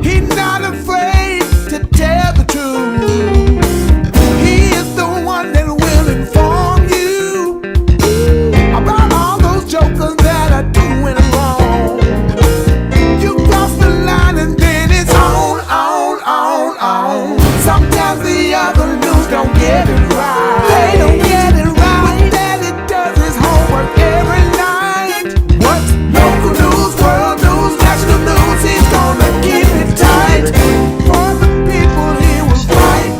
He's not afraid to tell the truth. He is the one that will inform you about all those jokers that are doing wrong. You cross the line and then it's on. Sometimes the other news don't get it right. They don't get it right. But Daddy does his homework every night. What's local news, world news, national news? He's gonna keep it tight. For the people he will fight.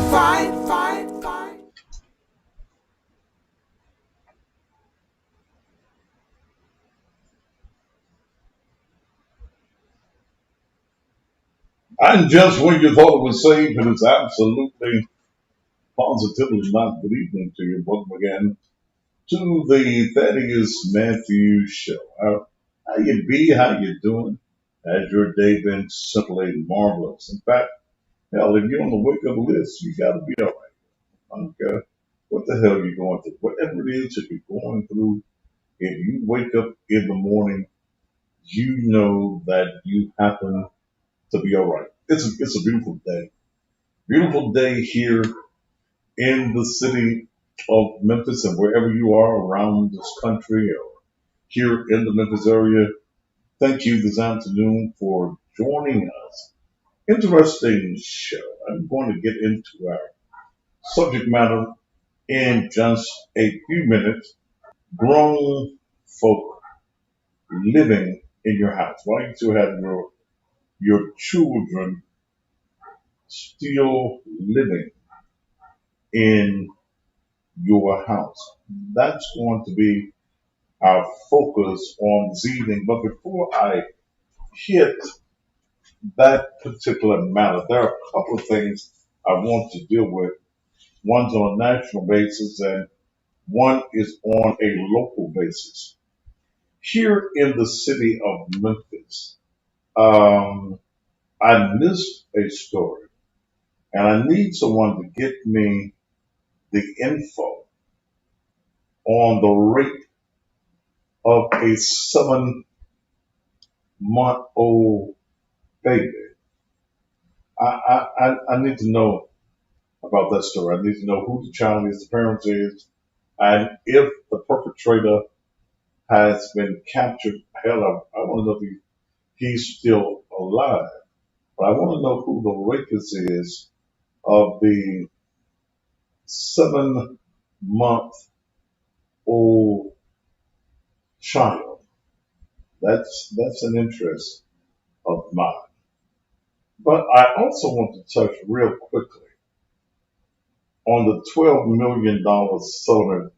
And just when you thought it was safe, it is absolutely, positively not. Good evening to you. Welcome again to the Thaddeus Matthews Show. How you be? How you doing? Has your day been simply marvelous? In fact, hell, if you're on the wake-up list, you got to be all right. I don't care what the hell you're going through. Whatever it is that you're going through, if you wake up in the morning, you know that you happen to be all right. It's a beautiful day. Beautiful day here in the city of Memphis and wherever you are around this country or here in the Memphis area. Thank you this afternoon for joining us. Interesting show. I'm going to get into our subject matter in just a few minutes. Grown folk living in your house. Why you still have your children still living in your house? That's going to be our focus on this evening. But before I hit that particular matter, there are a couple of things I want to deal with. One's on a national basis and one is on a local basis. Here in the city of Memphis, I missed a story and I need someone to get me the info on the rate of a 7-month-old baby. I need to know about that story. I need to know who the child is, the parents is, and if the perpetrator has been captured. Hell, I want to know if he's still alive. But I want to know who the rapist is of the 7-month-old child. That's an interest of mine. But I also want to touch real quickly on the $12 million settlement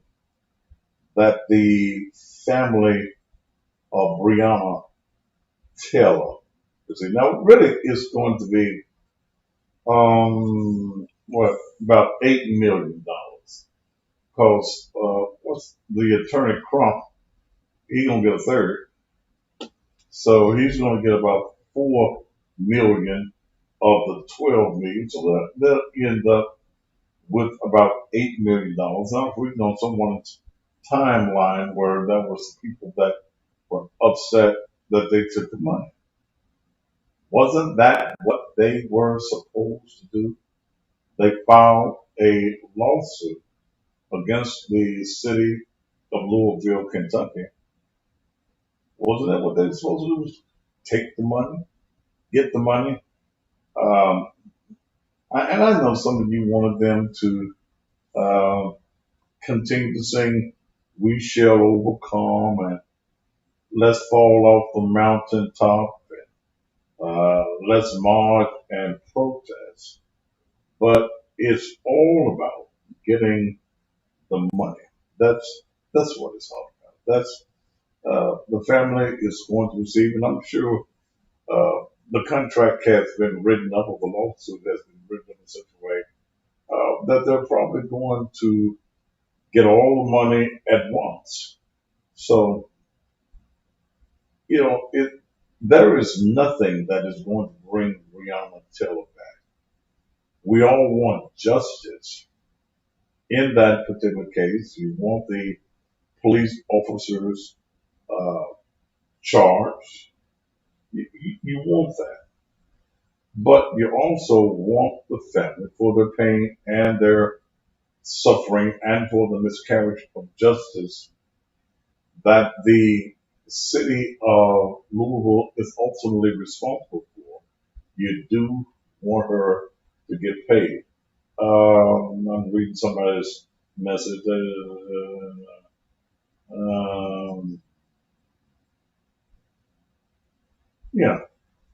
that the family of Breonna Taylor received. Now, really, it's going to be about $8 million, because what's the attorney Crump? He's gonna get a third, so he's gonna get about $4 million of the $12 million. So they'll end up with about $8 million. I'm reading on someone's timeline where there were some people that were upset that they took the money. Wasn't that what they were supposed to do? They filed a lawsuit against the city of Louisville, Kentucky. Wasn't that what they were supposed to do? Was take the money, get the money? Um, and I know some of you wanted them to continue to sing "We Shall Overcome" and "Let's Fall Off the Mountaintop" and "Let's March and Protest." But it's all about getting the money. That's what it's all about. That's the family is going to receive, and I'm sure the contract has been written up, or the lawsuit has been written up in such a way that they're probably going to get all the money at once. So, there is nothing that is going to bring Breonna Taylor back. We all want justice in that particular case. You want the police officers charged. You want that. but you also want the family for their pain and their suffering and for the miscarriage of justice that the city of Louisville is ultimately responsible for. You do want her to get paid. I'm reading somebody's message. Yeah,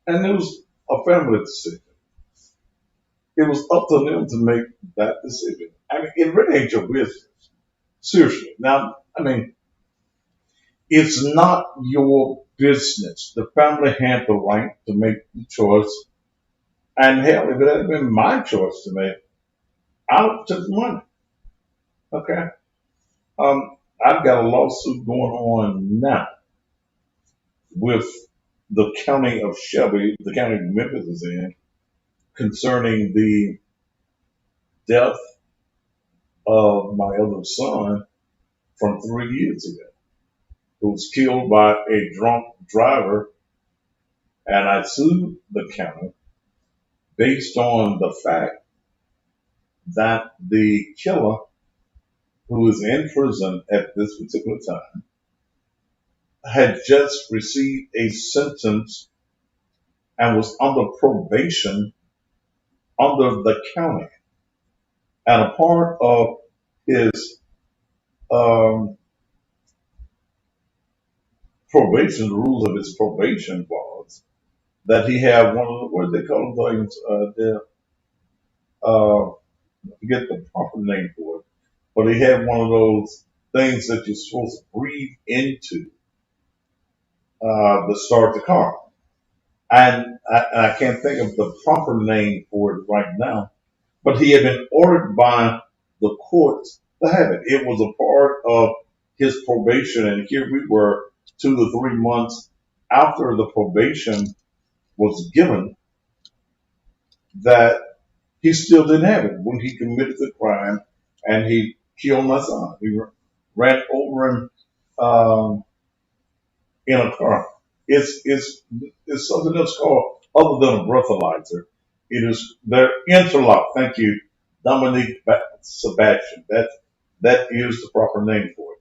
and it was a family decision. It was up to them to make that decision. I mean, it really ain't your business. Seriously. Now, I mean, it's not your business. The family had the right to make the choice. And hell, if it had been my choice to make, I would have took the money. Okay. I've got a lawsuit going on now with the county of Shelby, the county Memphis is in, concerning the death of my other son from 3 years ago, who was killed by a drunk driver. And I sued the county based on the fact that the killer, who is in prison at this particular time, had just received a sentence and was under probation under the county. And a part of his um, probation, the rules of his probation was that he had one of the, what do they call those, I forget the proper name for it, but he had one of those things that you're supposed to breathe into to start the car. And I can't think of the proper name for it right now, but he had been ordered by the courts to have it. It was a part of his probation, and here we were 2 to 3 months after the probation was given that he still didn't have it when he committed the crime and he killed my son. He ran over him in a car. It's something else called other than a breathalyzer. It is their interlock. Thank you, Dominique Sebastian. That is the proper name for it.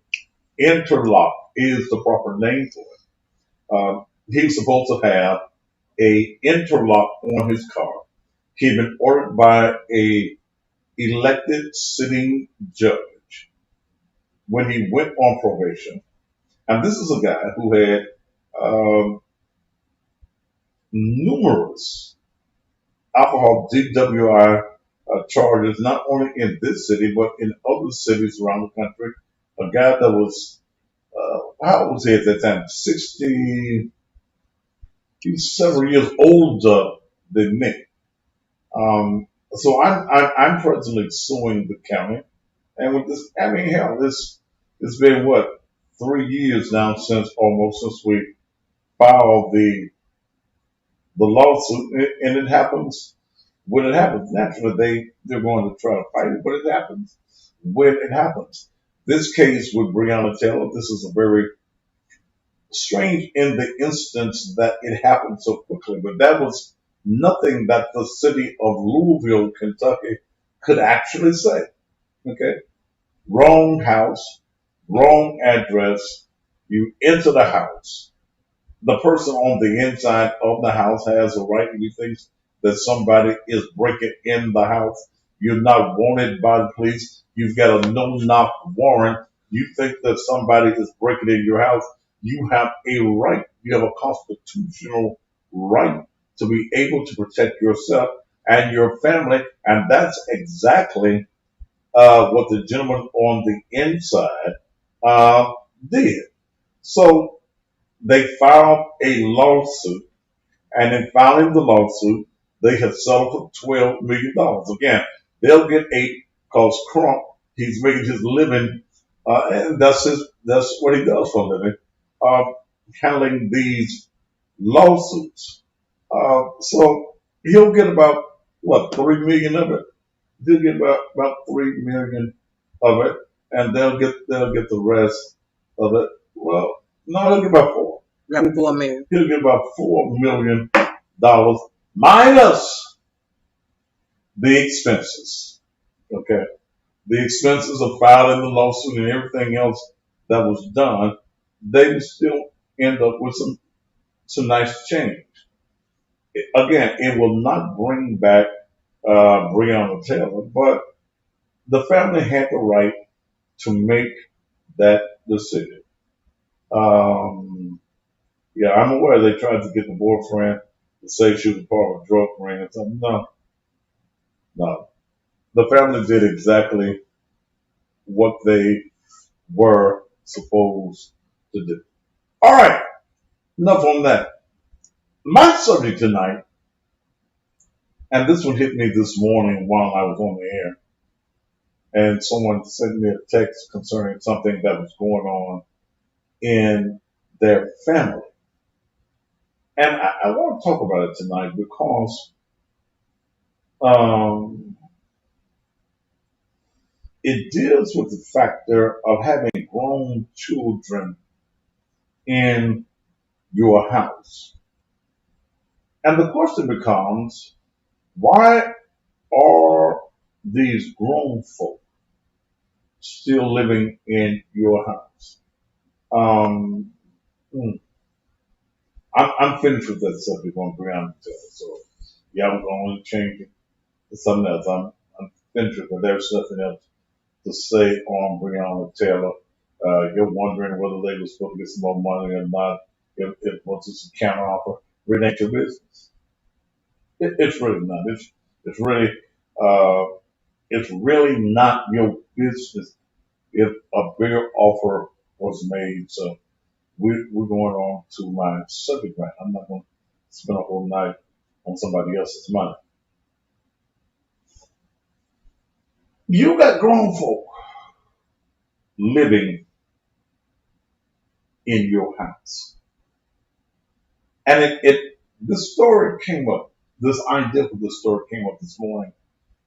Interlock is the proper name for it. He was supposed to have a interlock on his car. He'd been ordered by a elected sitting judge when he went on probation. And this is a guy who had um, numerous alcohol DWI charges, not only in this city, but in other cities around the country. A guy that was, how old was he at that time? 60, he was several years older than me. So I'm presently suing the county. And with this, I mean, hell, it's been what, 3 years now since we filed the lawsuit, and it happens when it happens. Naturally, they're going to try to fight it, but it happens when it happens. This case with Breonna Taylor, this is a very strange in the instance that it happened so quickly, but that was nothing that the city of Louisville, Kentucky could actually say. Okay? Wrong house, wrong address. You enter the house. The person on the inside of the house has a right. He thinks that somebody is breaking in the house. You're not wanted by the police. You've got a no-knock warrant. You think that somebody is breaking in your house. You have a right. You have a constitutional right to be able to protect yourself and your family. And that's exactly what the gentleman on the inside did. So they filed a lawsuit, and in filing the lawsuit, they have settled for $12 million. Again, they'll get 8 because Crump, he's making his living, and that's what he does for a living, uh, handling these lawsuits. So he'll get about what, 3 million of it. He'll get about 3 million of it, and they'll get the rest of it. Well, no, he'll get about 4. Got 4 million. He'll get about $4 million minus the expenses. Okay. The expenses of filing the lawsuit and everything else that was done, they would still end up with some nice change. Again, it will not bring back Breonna Taylor, but the family had the right to make that decision. Um, yeah, I'm aware they tried to get the boyfriend to say she was part of a drug ring or something. No, no. The family did exactly what they were supposed to do. All right, enough on that. My subject tonight, and this one hit me this morning while I was on the air, and someone sent me a text concerning something that was going on in their family. And I want to talk about it tonight because um, it deals with the factor of having grown children in your house. And the question becomes, why are these grown folk still living in your house? Um, hmm, I'm finished with that subject on Breonna Taylor. So, yeah, I'm going to change it to something else. I'm finished with it. There's nothing else to say on Breonna Taylor. You're wondering whether they were supposed to get some more money or not. If what's this a counter offer? It ain't your business. It's really not. It's really uh, it's really not your business if a bigger offer was made. So we're going on to my subject matter. I'm not going to spend a whole night on somebody else's money. You got grown folk living in your house. And this story came up, this idea for this story came up this morning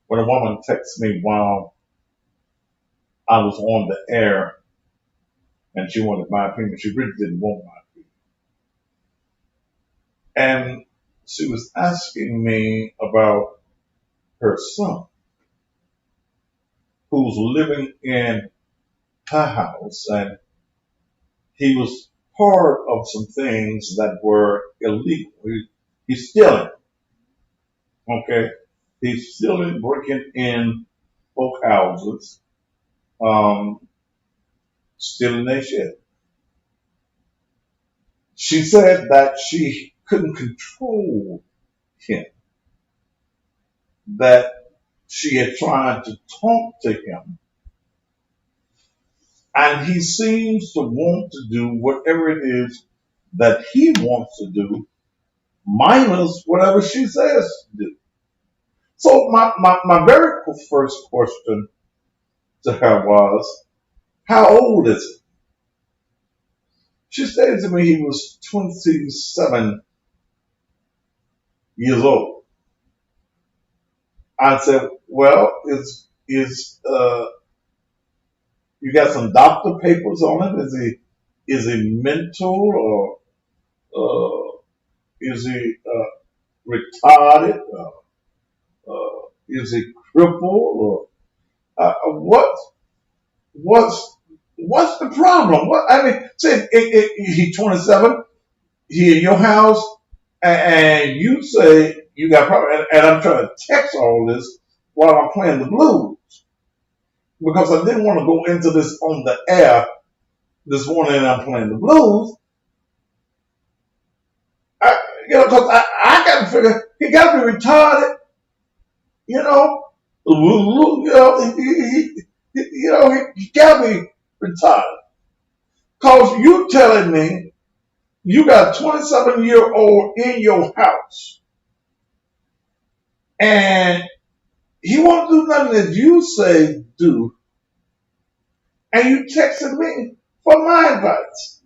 when a woman texted me while I was on the air and she wanted my opinion. She really didn't want my opinion. And she was asking me about her son who's living in her house, and he was part of some things that were illegal. He's stealing, okay? He's stealing, breaking in folk houses, um, stealing their shit. She said that she couldn't control him, that she had tried to talk to him, and he seems to want to do whatever it is that he wants to do, minus whatever she says to do. So my very first question to her was, how old is he? She said to me he was 27 years old. I said, well, is you got some doctor papers on him? Is he mental, or is he retarded? Is he crippled? Or what's the problem? What I mean, say he's 27. He in your house, and you say you got problem, and I'm trying to text all this while I'm playing the blues because I didn't want to go into this on the air this morning. And I'm playing the blues, because I got to figure he got to be retarded, you know. He got to be retarded. Cause you telling me you got a 27-year-old in your house, and he won't do nothing that you say do, and you texted me for my advice.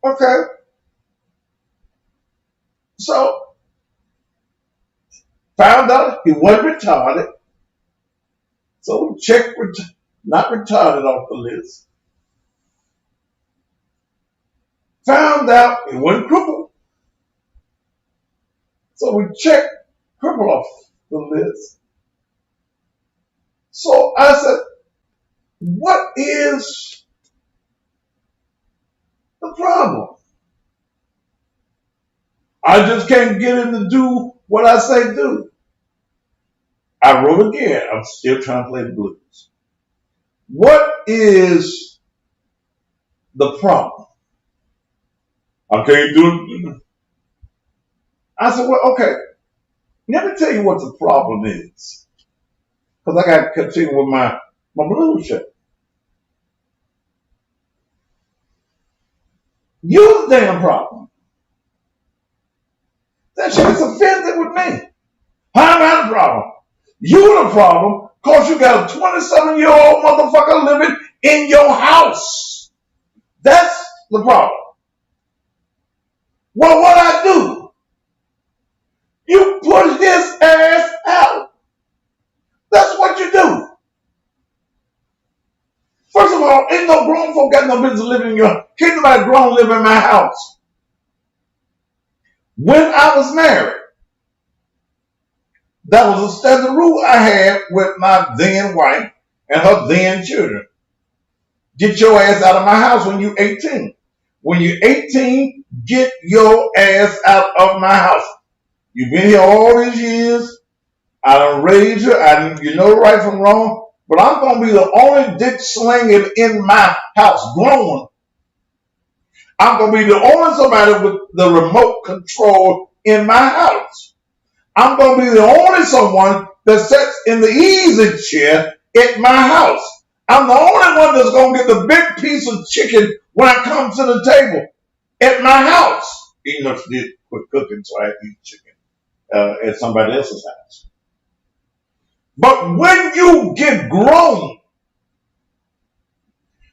Okay, so found out he wasn't retarded, so we checked not retarded off the list. Found out he wasn't crippled. So we checked cripple off the list. So I said, what is the problem? I just can't get him to do what I say do. I wrote again. I'm still trying to play the blues. What is the problem? I can't do it. I said, well, okay. Let me tell you what the problem is. Because I got to continue with my blues show. You're the damn problem. That shit is offended with me. I'm not the problem. You the problem because you got a 27-year-old motherfucker living in your house. That's the problem. Well, what I do? You push his ass out. That's what you do. First of all, ain't no grown folk got no business living in your house. Can't nobody grown live in my house. When I was married, that was a standard rule I had with my then wife and her then children. Get your ass out of my house when you're 18. When you're 18, get your ass out of my house. You've been here all these years. I done raised you. You know right from wrong. But I'm going to be the only dick slinging in my house, grown. I'm going to be the only somebody with the remote control in my house. I'm going to be the only someone that sits in the easy chair at my house. I'm the only one that's going to get the big piece of chicken when I come to the table at my house. Even though she did quit cooking, so I had to eat chicken at somebody else's house. But when you get grown,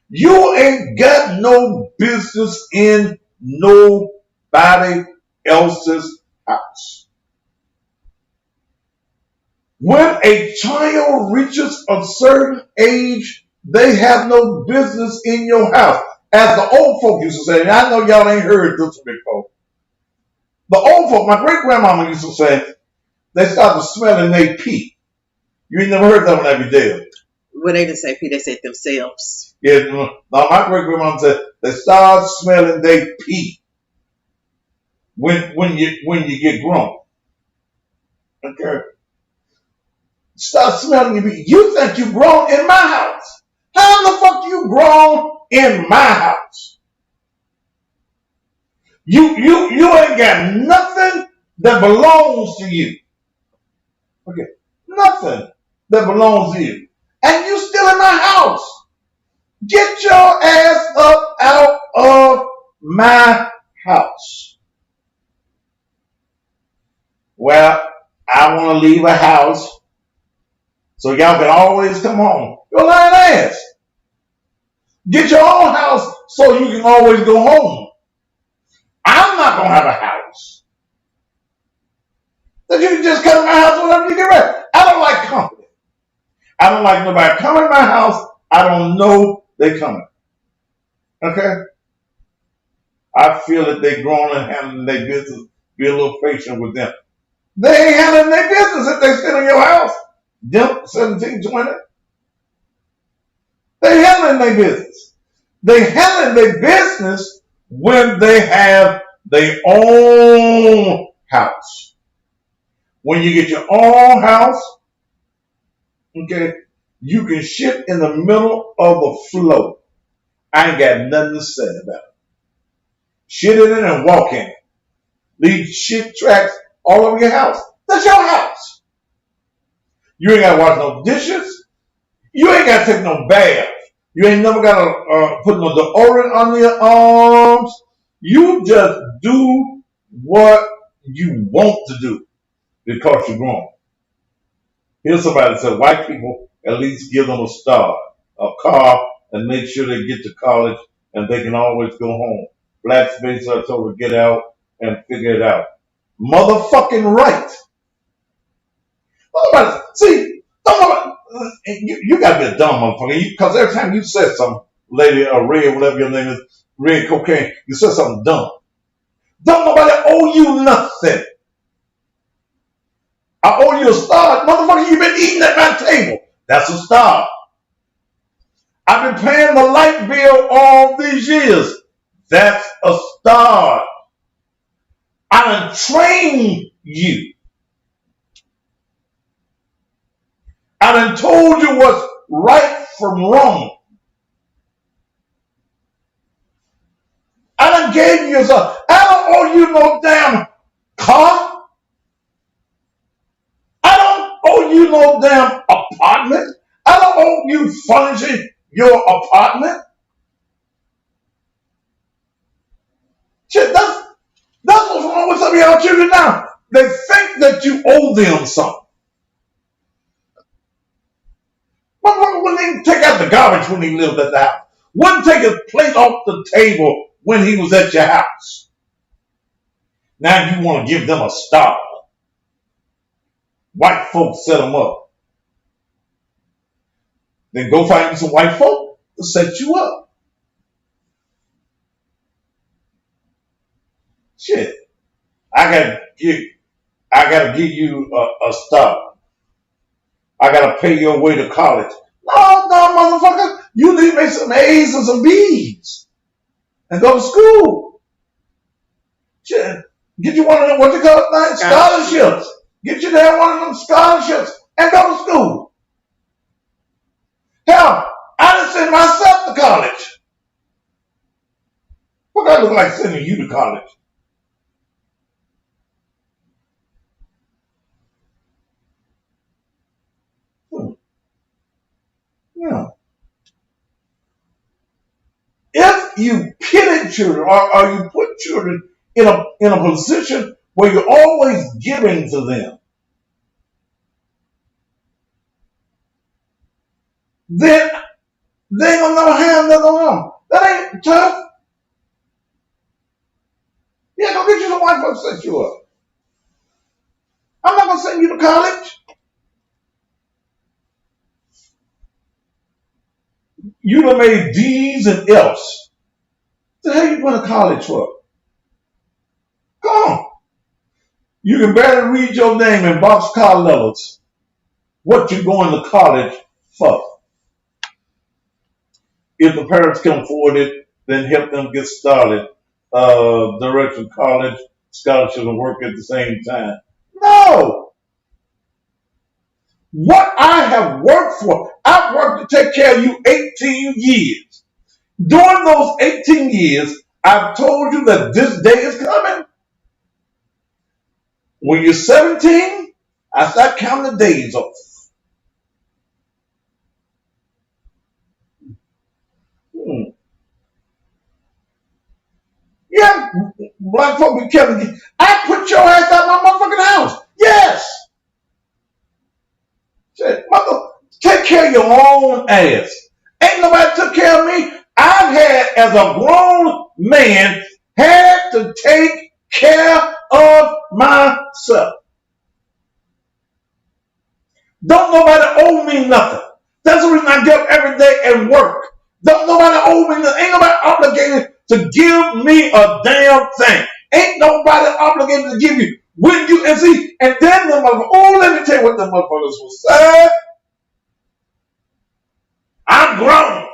you ain't got no business in nobody else's house. When a child reaches a certain age, they have no business in your house. As the old folk used to say, and I know y'all ain't heard this before. The old folk, my great grandmama used to say, they started smelling they pee. You ain't never heard that one every day. Well, they didn't say pee, they said themselves. Yeah, no, my great grandmama said they start smelling they pee when you get grown. Okay. Start smelling your pee. You think you grown in my house. How the fuck you grown in my house? You ain't got nothing that belongs to you. Okay. Nothing that belongs to you. And you still in my house. Get your ass up out of my house. Well, I want to leave a house so y'all can always come home. Your lying ass. Get your own house so you can always go home. I'm not going to have a house that you can just come to my house whenever you get ready. I don't like company. I don't like nobody coming to my house. I don't know they coming. Okay? I feel that they grown and handling their business. Be a little patient with them. They ain't handling their business if they sit in your house. Them 17, 20. They handling their business. They handling their business when they have their own house. When you get your own house, okay, you can shit in the middle of the floor. I ain't got nothing to say about it. Shit in it and walk in it. Leave shit tracks all over your house. That's your house. You ain't got to wash no dishes. You ain't got to take no bath. You ain't never got to put no deodorant on your arms. You just do what you want to do because you're grown. Here's somebody that said white people at least give them a start, a car, and make sure they get to college and they can always go home. Blacks basically are told to get out and figure it out. Motherfucking right. See, you gotta be a dumb motherfucker. Because every time you said something, lady or Red, whatever your name is, Red Cocaine, you said something dumb. Don't nobody owe you nothing. calling you a star? Motherfucker, you've been eating at my table. That's a star. I've been paying the light bill all these years. That's a star. I done trained you. I done told you what's right from wrong. I done gave you some. I don't owe you no damn car. I don't owe you no damn apartment. I don't owe you furnishing your apartment. Shit, that's what's wrong with some of y'all children now. They think that you owe them something. Motherfucker wouldn't even take out the garbage when he lived at the house. Wouldn't take his plate off the table when he was at your house. Now you want to give them a star. White folks set them up. Then go find some white folk to set you up. Shit. I gotta give you a star. I gotta pay your way to college. No, motherfucker. You need to make some A's and some B's and go to school. Shit. Get you one of them, what you call it, scholarships. Get you there one of them scholarships and go to school. Hell, I done sent myself to college. What do I look like sending you to college? Yeah. If you pity children or you put children in a position where you're always giving to them, then they ain't gonna never have nothing on them. That ain't tough. Yeah, go get you some white folks to set you up. I'm not gonna send you to college. You done made D's and F's. What the hell you going to college for? Come on. You can barely read your name in boxcar letters. What you going to college for? If the parents can afford it, then help them get started. Direction college, scholarship and work at the same time. No. What I have worked for, I've worked to take care of you 18 years. During those 18 years, I've told you that this day is coming. When you're 17, I start counting the days off. Yeah, black folk be killing. I put your ass out my motherfucking house. Yes. Shit, mother, take care of your own ass. Ain't nobody took care of me. I've had, as a grown man, had to take care of myself. Don't nobody owe me nothing. That's the reason I get up every day and work. Don't nobody owe me nothing. Ain't nobody obligated to give me a damn thing. Ain't nobody obligated to give you. When you, and see, and then the motherfuckers, oh, let me tell you what the motherfuckers will say. I'm grown.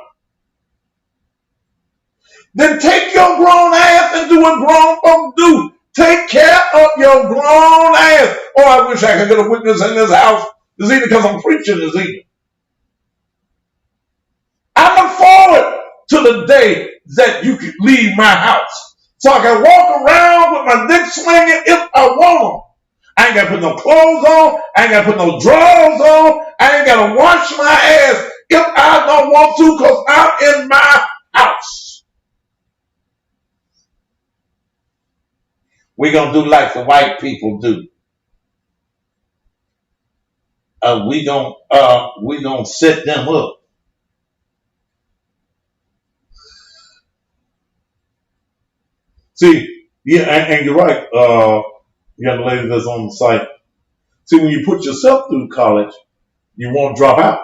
Then take your grown ass and do what grown folks do. Take care of your grown ass. Oh, I wish I could get a witness in this house this evening because I'm preaching this evening. I look forward to the day that you can leave my house so I can walk around with my dick swinging if I want them. I ain't got to put no clothes on. I ain't got to put no drawers on. I ain't got to wash my ass if I don't want to because I'm in my house. We're going to do like the white people do. We don't set them up. See, yeah, and you're right, young lady that's on the site. See, when you put yourself through college, you won't drop out.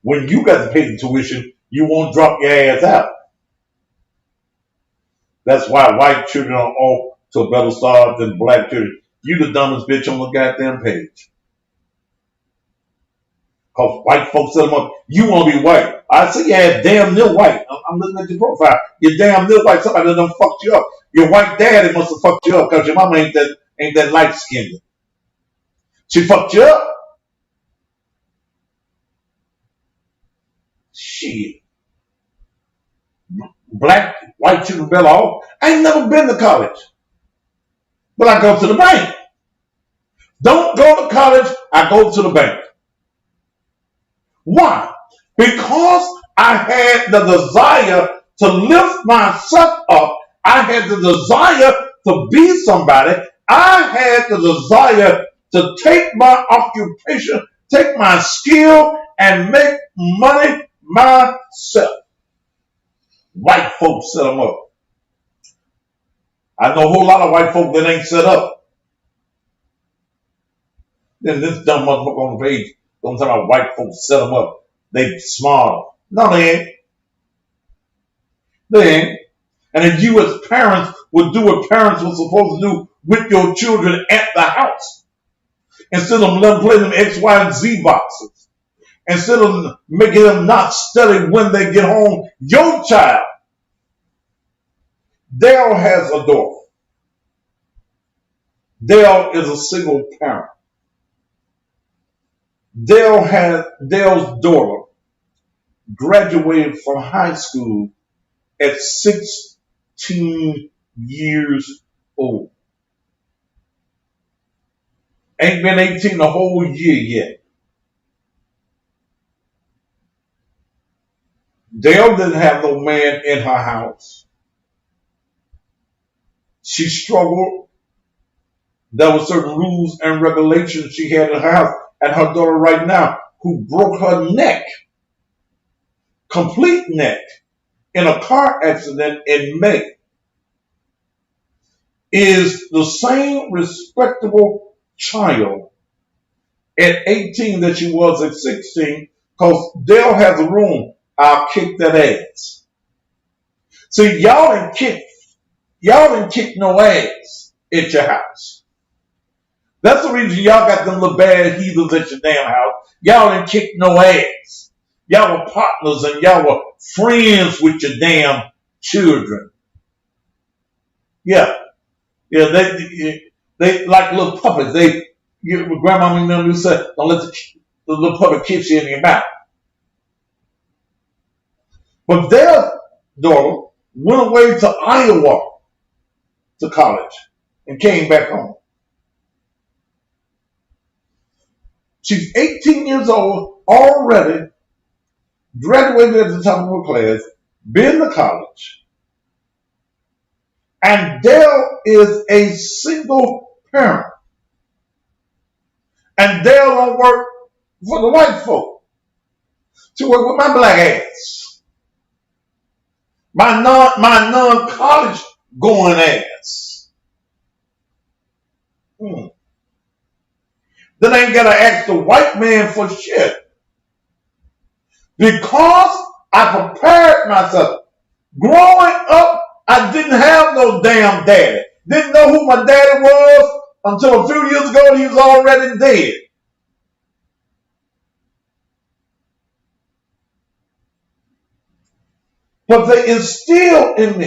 When you got to pay the tuition, you won't drop your ass out. That's why white children are off to a better start than black children. You the dumbest bitch on the goddamn page. Cause white folks tell them up, you want to be white. I see you had damn near white. I'm looking at your profile. You're damn near white. Somebody done fucked you up. Your white daddy must have fucked you up because your mama ain't that light skinned. She fucked you up. Shit. Black, white children bell off. I ain't never been to college. But I go to the bank. Don't go to college, I go to the bank. Why? Because I had the desire to lift myself up. I had the desire to be somebody. I had the desire to take my occupation, take my skill, and make money myself. White folks set them up. I know a whole lot of white folk that ain't set up. Then this dumb motherfucker on the page don't talk about white folks set them up. They smart. No, they ain't. They ain't. And if you as parents would do what parents were supposed to do with your children at the house, instead of letting them play them X, Y, and Z boxes, instead of making them not study when they get home, your child, Dale has a daughter. Dale is a single parent. Dale's daughter graduated from high school at 16 years old. Ain't been 18 the whole year yet. Dale didn't have no man in her house. She struggled. There were certain rules and regulations she had in her house. And her daughter right now, who broke her neck, complete neck, in a car accident in May, is the same respectable child at 18 that she was at 16, because Dale has a room. I'll kick that ass. See, y'all didn't kick no ass at your house. That's the reason y'all got them little bad heathens at your damn house. Y'all didn't kick no ass. Y'all were partners and y'all were friends with your damn children. Yeah. Yeah, they like little puppets. Grandma and them said, don't let the little puppet kiss you in your mouth. But their daughter went away to Iowa to college and came back home. She's 18 years old, already graduated at the top of her class, been to college, and Dale is a single parent. And Dale don't work for the white folk. She work with my black ass. My non-college going ass. Then I ain't gotta ask the white man for shit. Because I prepared myself. Growing up, I didn't have no damn daddy. Didn't know who my daddy was until a few years ago. He was already dead. But they instilled in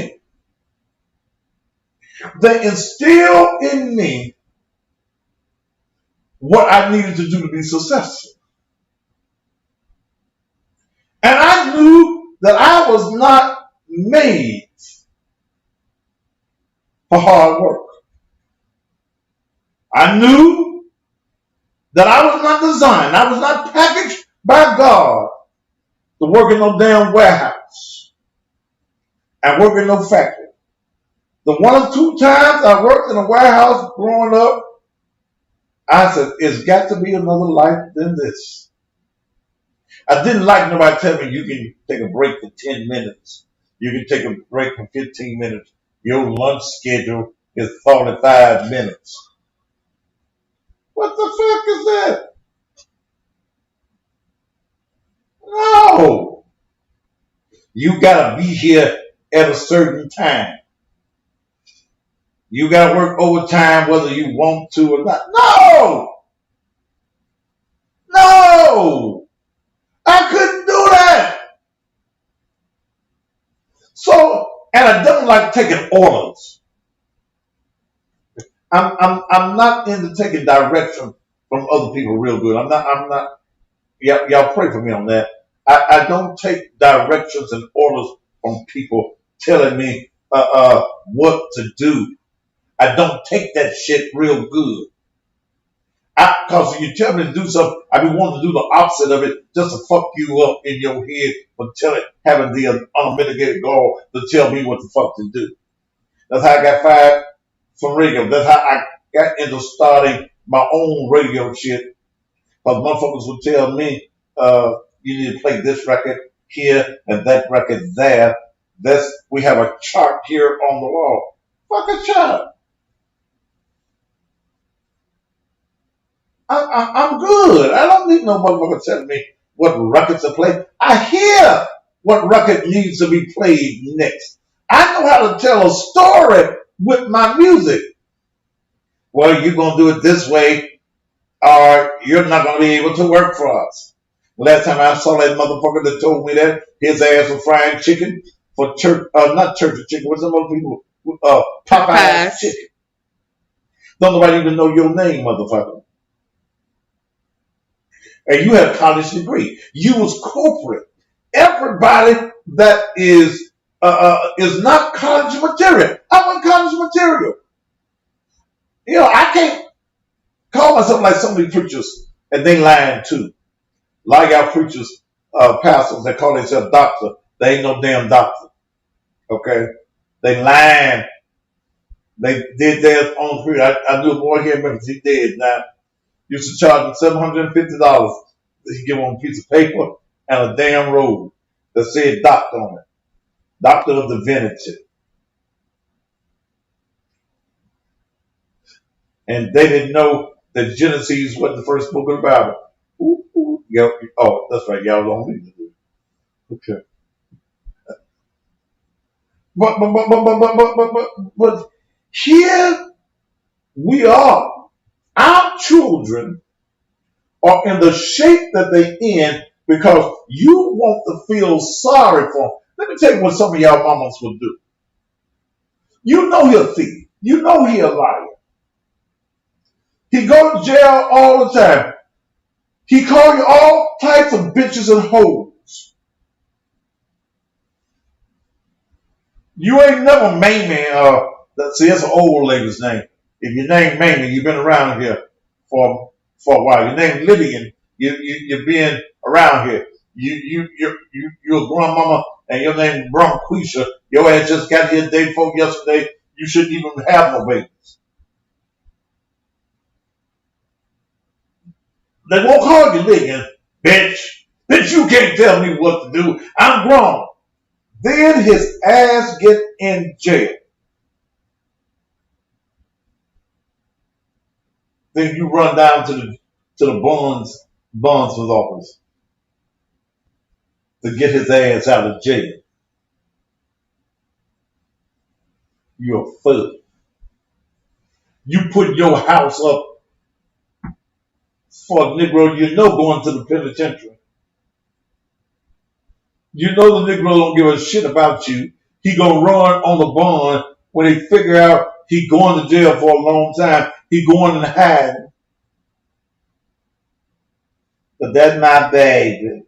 me what I needed to do to be successful. And I knew that I was not made for hard work. I knew that I was not designed, I was not packaged by God to work in no damn warehouse and work in no factory. The one or two times I worked in a warehouse growing up, I said, it's got to be another life than this. I didn't like nobody tell me you can take a break for 10 minutes. You can take a break for 15 minutes. Your lunch schedule is 45 minutes. What the fuck is that? No. You gotta be here at a certain time. You got to work overtime whether you want to or not. No! No! I couldn't do that. So, and I don't like taking orders. I'm not into taking direction from other people real good. I'm not, y'all pray for me on that. I don't take directions and orders from people telling me, what to do. I don't take that shit real good. Cause when you tell me to do something, I be wanting to do the opposite of it just to fuck you up in your head for having the unmitigated gall to tell me what the fuck to do. That's how I got fired from radio. That's how I got into starting my own radio shit. Cause motherfuckers would tell me, you need to play this record here and that record there. We have a chart here on the wall. Fuck a chart. I'm good. I don't need no motherfucker telling me what records to play. I hear what record needs to be played next. I know how to tell a story with my music. Well, you're going to do it this way or you're not going to be able to work for us. Last time I saw that motherfucker that told me that, his ass was frying chicken for church, not church of chicken, what's some other people? Popeye's chicken. Don't nobody even know your name, motherfucker. And you have a college degree. You was corporate. Everybody that is not college material. I want college material. You know, I can't call myself like so many preachers, and they lying too. A lot of y'all preachers, pastors that call themselves doctor, they ain't no damn doctor. Okay? They lying. They did theirs on free. I knew a boy here in Memphis, he dead now. Used to charge him $750. He give him a piece of paper and a damn robe that said doctor on it. Doctor of Divinity. And they didn't know that Genesis was the first book of the Bible. Ooh, ooh. Oh, that's right. Y'all don't need to do it. Okay. But here we are. Our children are in the shape that they in because you want to feel sorry for them. Let me tell you what some of y'all mamas will do. You know he'll thief. You know he'll liar. He go to jail all the time. He call you all types of bitches and hoes. You ain't never Mamie. See, that's an old lady's name. If your name Mamie, you've been around here for a while. Your name Lydian, you've been around here. You're a grandmama, and your name Bronquisha. Your ass just got here day before yesterday. You shouldn't even have no babies. They won't call you Lydian, bitch. Bitch, you can't tell me what to do. I'm grown. Then his ass get in jail. Then you run down to the bondsman's office to get his ass out of jail. You're a fool. You put your house up for a Negro you know going to the penitentiary. You know the Negro don't give a shit about you. He gonna run on the bond when they figure out he going to jail for a long time. He going and hiding. But that's my baby.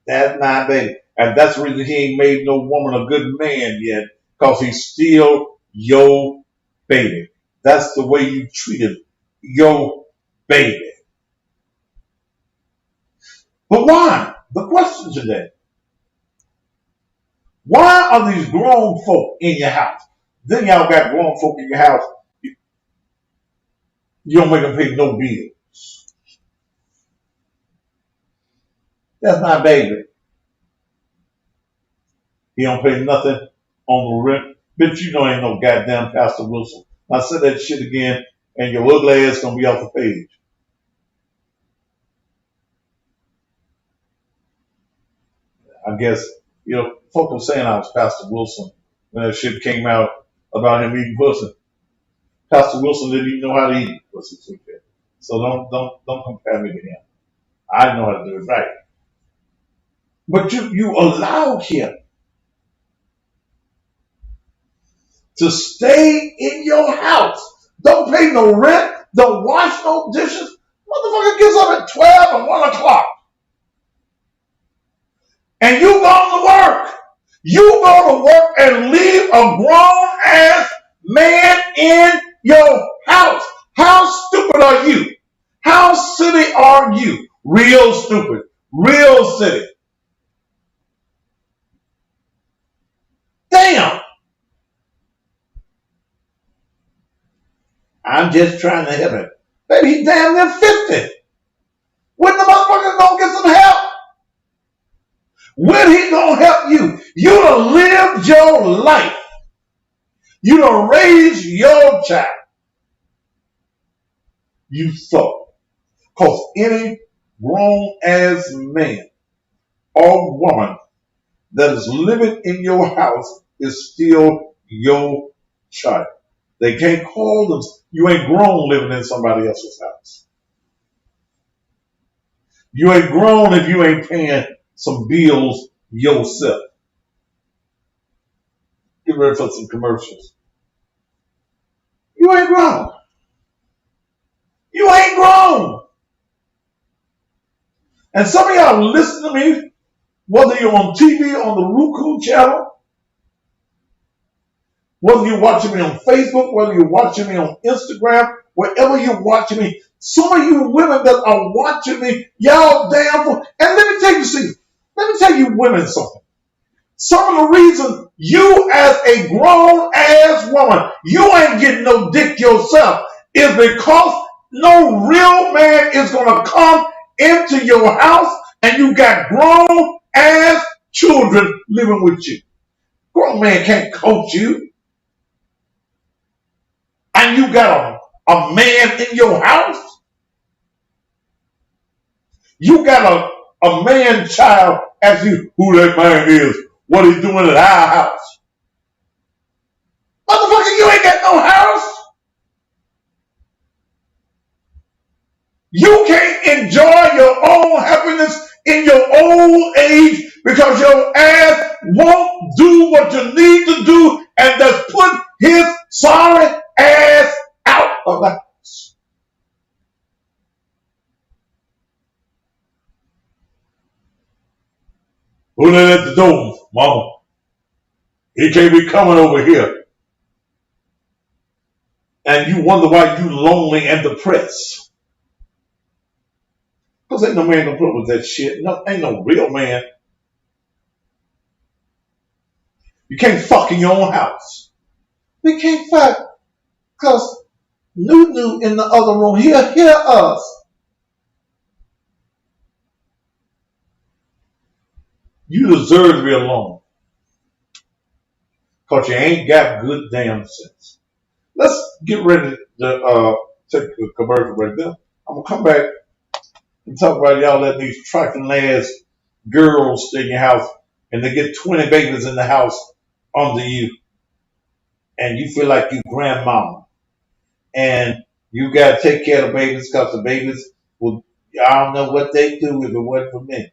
That's my baby. And that's the reason he ain't made no woman a good man yet. Because he's still your baby. That's the way you treated your baby. But why? The question today. Why are these grown folk in your house? Then y'all got grown folk in your house. You don't make them pay no bills. That's my baby. He don't pay nothing on the rent. Bitch, you know ain't no goddamn Pastor Wilson. I said that shit again, and your ugly ass gonna be off the page. I guess, folk were saying I was Pastor Wilson when that shit came out about him eating pussy. Pastor Wilson didn't even know how to eat pussy chicken. So don't compare me to him. I know how to do it right. But you allowed him to stay in your house. Don't pay no rent. Don't wash no dishes. Motherfucker gets up at 12 and 1 o'clock. And you going to work. You go to work and leave a grown ass man in your house. How stupid are you? How silly are you? Real stupid. Real silly. Damn. I'm just trying to help him. Baby, he damn near 50. When the motherfucker gonna get some help? When he gonna help you? You done lived your life. You done raised your child. You thought. Because any grown ass man or woman that is living in your house is still your child. They can't call them. You ain't grown living in somebody else's house. You ain't grown if you ain't paying some bills yourself. Get ready for some commercials. You ain't grown. You ain't grown. And some of y'all listen to me, whether you're on TV, on the Roku channel, whether you're watching me on Facebook, whether you're watching me on Instagram, wherever you're watching me, some of you women that are watching me, y'all damn fool. And let me tell you women something. Some of the reason you as a grown ass woman, you ain't getting no dick yourself is because no real man is going to come into your house and you got grown ass children living with you. Grown man can't coach you. And you got a man in your house. You got a man child ask you who that man is, what he's doing at our house. Motherfucker, you ain't got no house. You can't enjoy your own happiness in your old age because your ass won't do what you need to do and just put his sorry ass out of the house. Who that at the door, mama? He can't be coming over here. And you wonder why you lonely and depressed. Because ain't no man gonna put up with that shit. No, ain't no real man. You can't fuck in your own house. We can't fuck because Nunu in the other room, he'll hear us. You deserve to be alone. Because you ain't got good damn sense. Let's get ready to take a commercial break. Then I'm going to come back and talk about y'all letting these trifling ass girls stay in your house and they get 20 babies in the house under you. And you feel like you grandmama. And you got to take care of the babies because the babies will, I don't know what they do if it wasn't for me.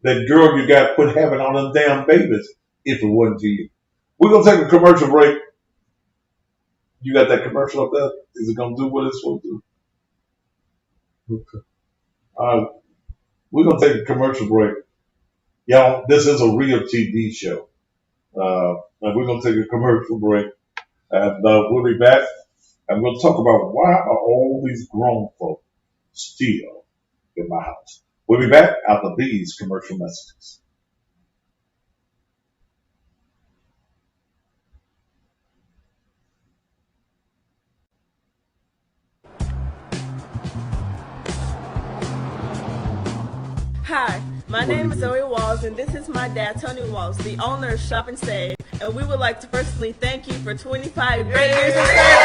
That girl you got quit having all them damn babies if it wasn't for you. We're going to take a commercial break. You got that commercial up there? Is it going to do what it's supposed to do? Okay. We're going to take a commercial break. Y'all, this is a real TV show. And we're going to take a commercial break. And we'll be back. I'm going to talk about why are all these grown folk still in my house. We'll be back after these commercial messages. Hi, my name is Zoe Walls, and this is my dad, Tony Walls, the owner of Shop and Save. And we would like to personally thank you for 25 great years of service.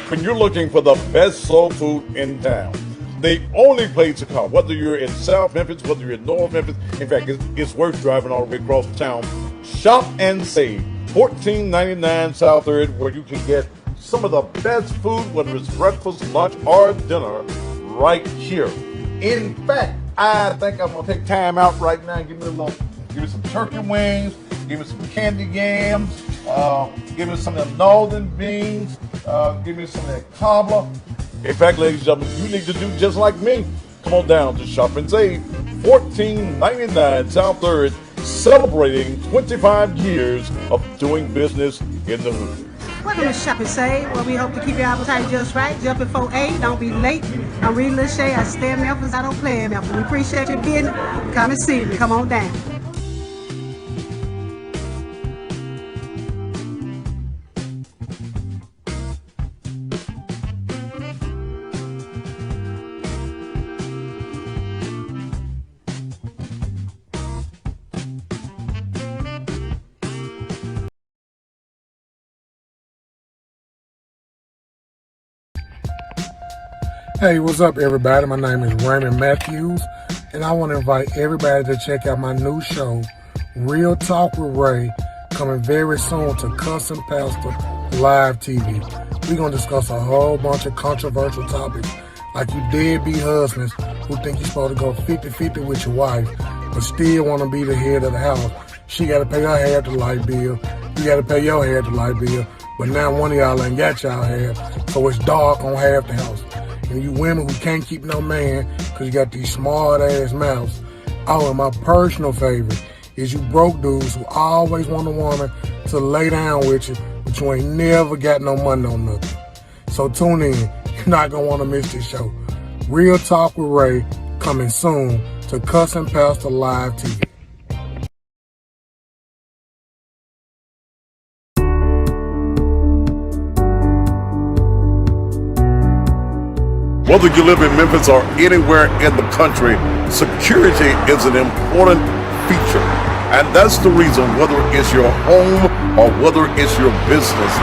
When you're looking for the best soul food in town, the only place to come, whether you're in South Memphis, whether you're in North Memphis, in fact, it's worth driving all the way across town. Shop and save. 14.99 South 3rd, where you can get some of the best food, whether it's breakfast, lunch, or dinner, right here. In fact, I think I'm gonna take time out right now and give me some turkey wings, give me some candy yams, give me some of the northern beans, give me some of that cobbler. In fact, ladies and gentlemen, you need to do just like me. Come on down to Shop and Save, 14.99 South 3rd, celebrating 25 years of doing business in the hood. Welcome to Shop and Save, where we hope to keep your appetite just right. Jump before 8, don't be late. I'm Rita Lachey, I stay in Memphis, I don't play in Memphis. We appreciate you being here. Come and see me, come on down. Hey, what's up, everybody? My name is Raymond Matthews, and I want to invite everybody to check out my new show, Real Talk with Ray, coming very soon to Cussing Pastor Live TV. We're going to discuss a whole bunch of controversial topics, like you deadbeat husbands who think you're supposed to go 50-50 with your wife, but still want to be the head of the house. She got to pay her half the light bill, you got to pay your half the light bill, but now one of y'all ain't got y'all half, so it's dark on half the house. And you women who can't keep no man because you got these smart ass mouths. Oh, and my personal favorite is you broke dudes who always want a woman to lay down with you, but you ain't never got no money on nothing. So tune in. You're not going to want to miss this show. Real Talk with Ray, coming soon to Cussing Pastor Live TV. Whether you live in Memphis or anywhere in the country, security is an important feature. And that's the reason, whether it's your home or whether it's your business,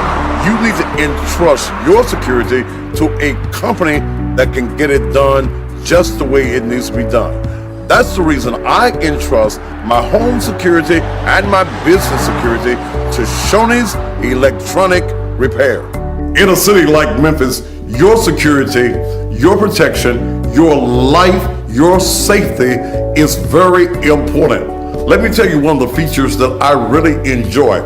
you need to entrust your security to a company that can get it done just the way it needs to be done. That's the reason I entrust my home security and my business security to Shoney's Electronic Repair. In a city like Memphis, your security, your protection, your life, your safety is very important. Let me tell you one of the features that I really enjoy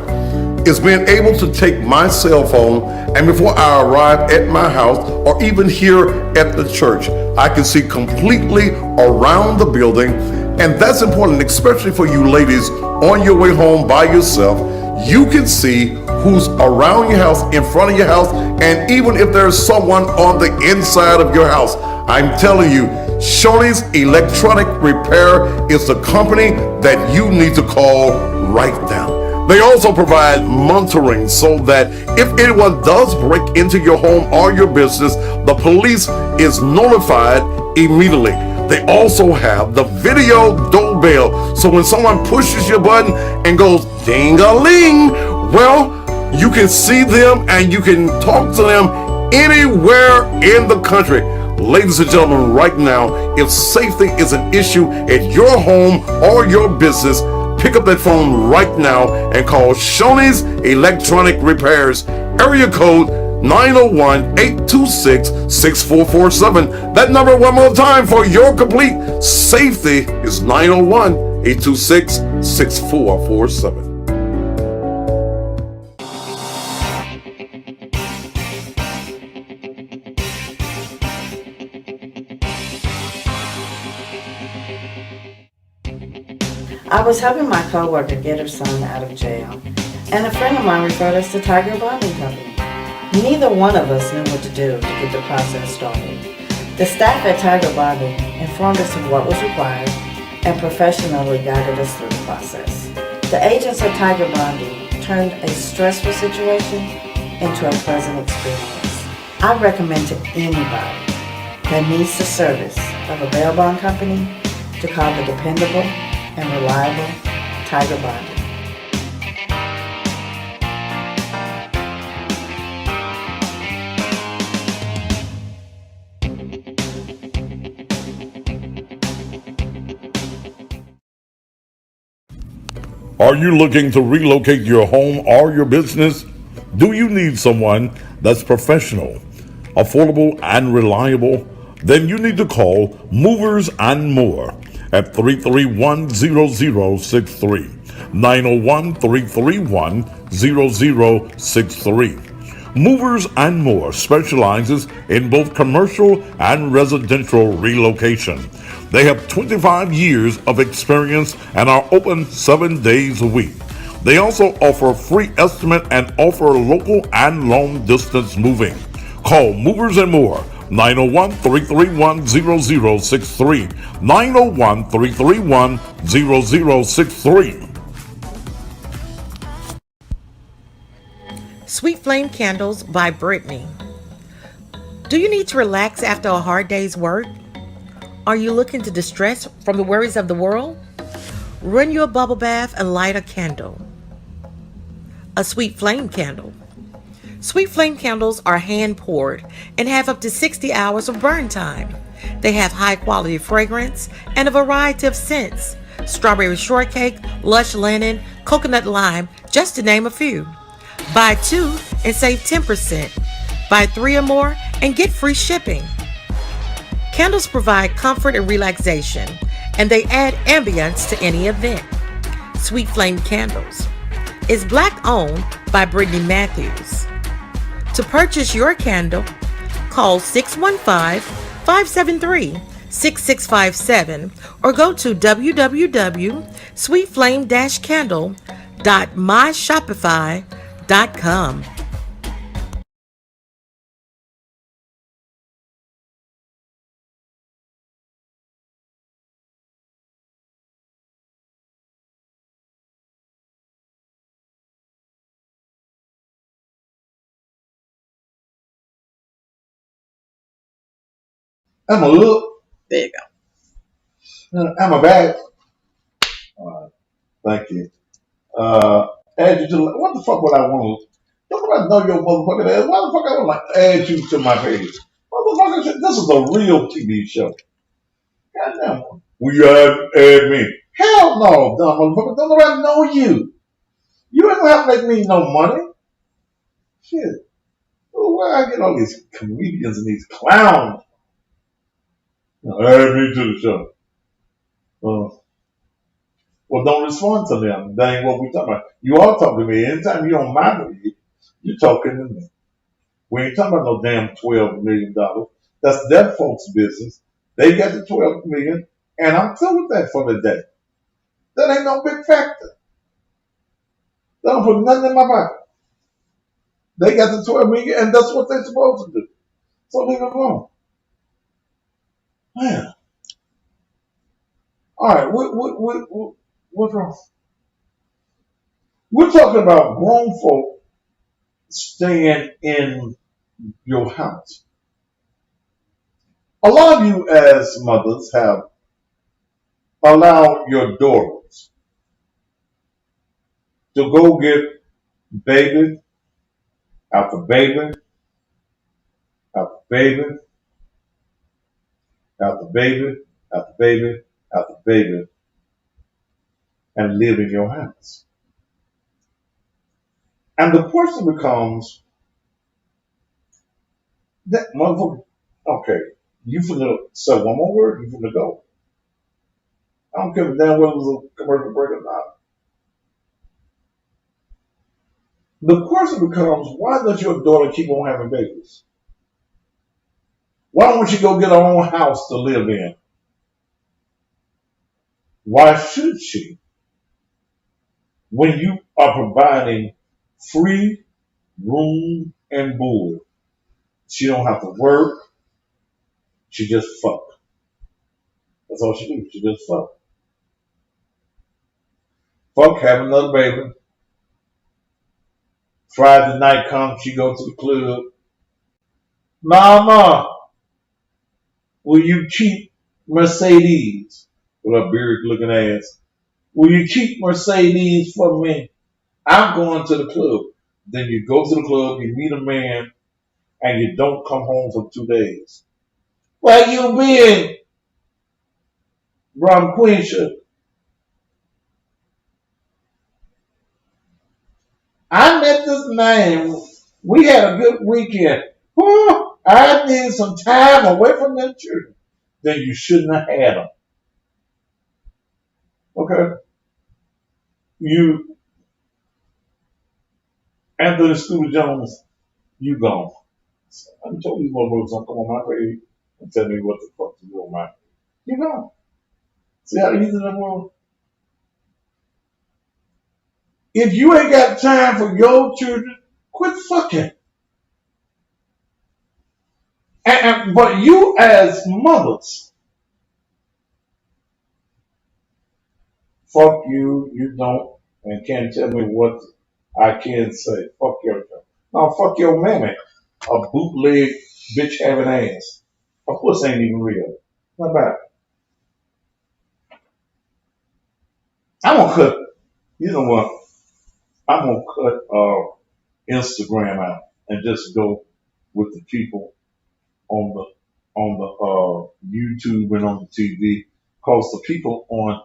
is being able to take my cell phone, and before I arrive at my house or even here at the church, I can see completely around the building. And that's important, especially for you ladies on your way home by yourself. You can see who's around your house, in front of your house, and even if there's someone on the inside of your house. I'm telling you, Shoney's Electronic Repair is the company that you need to call right now. They also provide monitoring so that if anyone does break into your home or your business, the police is notified immediately. They also have the video doorbell, so when someone pushes your button and goes ding-a-ling, well, you can see them and you can talk to them anywhere in the country. Ladies and gentlemen, right now, if safety is an issue at your home or your business, pick up that phone right now and call Shoney's Electronic Repairs, area code 901-826-6447. That number one more time for your complete safety is 901-826-6447. I was helping my coworker get her son out of jail, and a friend of mine referred us to Tiger Bonding Company. Neither one of us knew what to do to get the process started. The staff at Tiger Bonding informed us of what was required and professionally guided us through the process. The agents at Tiger Bonding turned a stressful situation into a pleasant experience. I recommend to anybody that needs the service of a bail bond company to call the dependable and reliable Tiger Bonding. Are you looking to relocate your home or your business? Do you need someone that's professional, affordable, and reliable? Then you need to call Movers and More at 331-0063, 901-331-0063. Movers and More specializes in both commercial and residential relocation. They have 25 years of experience and are open 7 days a week. They also offer free estimate and offer local and long distance moving. Call Movers and More 901-331-0063, 901-331-0063. Sweet Flame Candles by Brittany. Do you need to relax after a hard day's work? Are you looking to distress from the worries of the world? Run you a bubble bath and light a candle. A Sweet Flame Candle. Sweet Flame candles are hand poured and have up to 60 hours of burn time. They have high quality fragrance and a variety of scents: strawberry shortcake, lush linen, coconut lime, just to name a few. Buy 2 and save 10%. Buy 3 or more and get free shipping. Candles provide comfort and relaxation, and they add ambience to any event. Sweet Flame Candles is Black owned by Brittany Matthews. To purchase your candle, call 615-573-6657 or go to www.sweetflame-candle.myshopify.com. I'm a look. There you go. I'm a back. Thank you. Add you to what the fuck would I want? Don't nobody know your motherfucking ass. Why the fuck I would like add you to my page? Motherfucker, this is a real TV show. Goddamn. Will you add me? Hell no, dumb motherfucker. Don't nobody know you. You ain't gonna have to make me no money. Shit. Where I get all these comedians and these clowns? Add me to the show. Well, don't respond to them. That ain't what we talking about. You all talk to me. Anytime you don't mind me, you talking to me. We ain't talking about no damn $12 million. That's their folks' business. They got the $12 million, and I'm through with that for the day. That ain't no big factor. They don't put nothing in my pocket. They got the $12 million, and that's what they're supposed to do. So leave it alone. Man. All right, what's wrong? We're talking about grown folk staying in your house. A lot of you as mothers have allowed your daughters to go get baby after baby after baby after baby after baby after baby and live in your house. And the question becomes, that motherfucker, okay, you finna say one more word, you finna go. I don't care if damn well it was a commercial break or not. The question becomes, why does your daughter keep on having babies? Why don't she go get her own house to live in? Why should she? When you are providing free room and board, she don't have to work. She just fuck. That's all she do. She just fuck. Fuck, have another baby. Friday night comes, she go to the club. Mama, will you keep Mercedes? With her beard looking ass. Will you keep Mercedes for me? I'm going to the club. Then you go to the club, you meet a man, and you don't come home for 2 days. Where you been? Ron Quincia. I met this man. We had a good weekend. Whew, I need some time away from them children. Then you shouldn't have had them. Okay? You, Anthony Scooter Jones, you gone. I told these motherfuckers don't come on my page and tell me what the fuck to do on my page. You gone. See how easy that was? If you ain't got time for your children, quit fucking. But you as mothers, fuck you, you don't, and can't tell me what I can say. Fuck your child. No, fuck your mammy. A bootleg bitch having ass. Of course ain't even real. Not bad. I'm gonna cut, you know what? I'm gonna cut Instagram out and just go with the people on the YouTube and on the TV, because the people on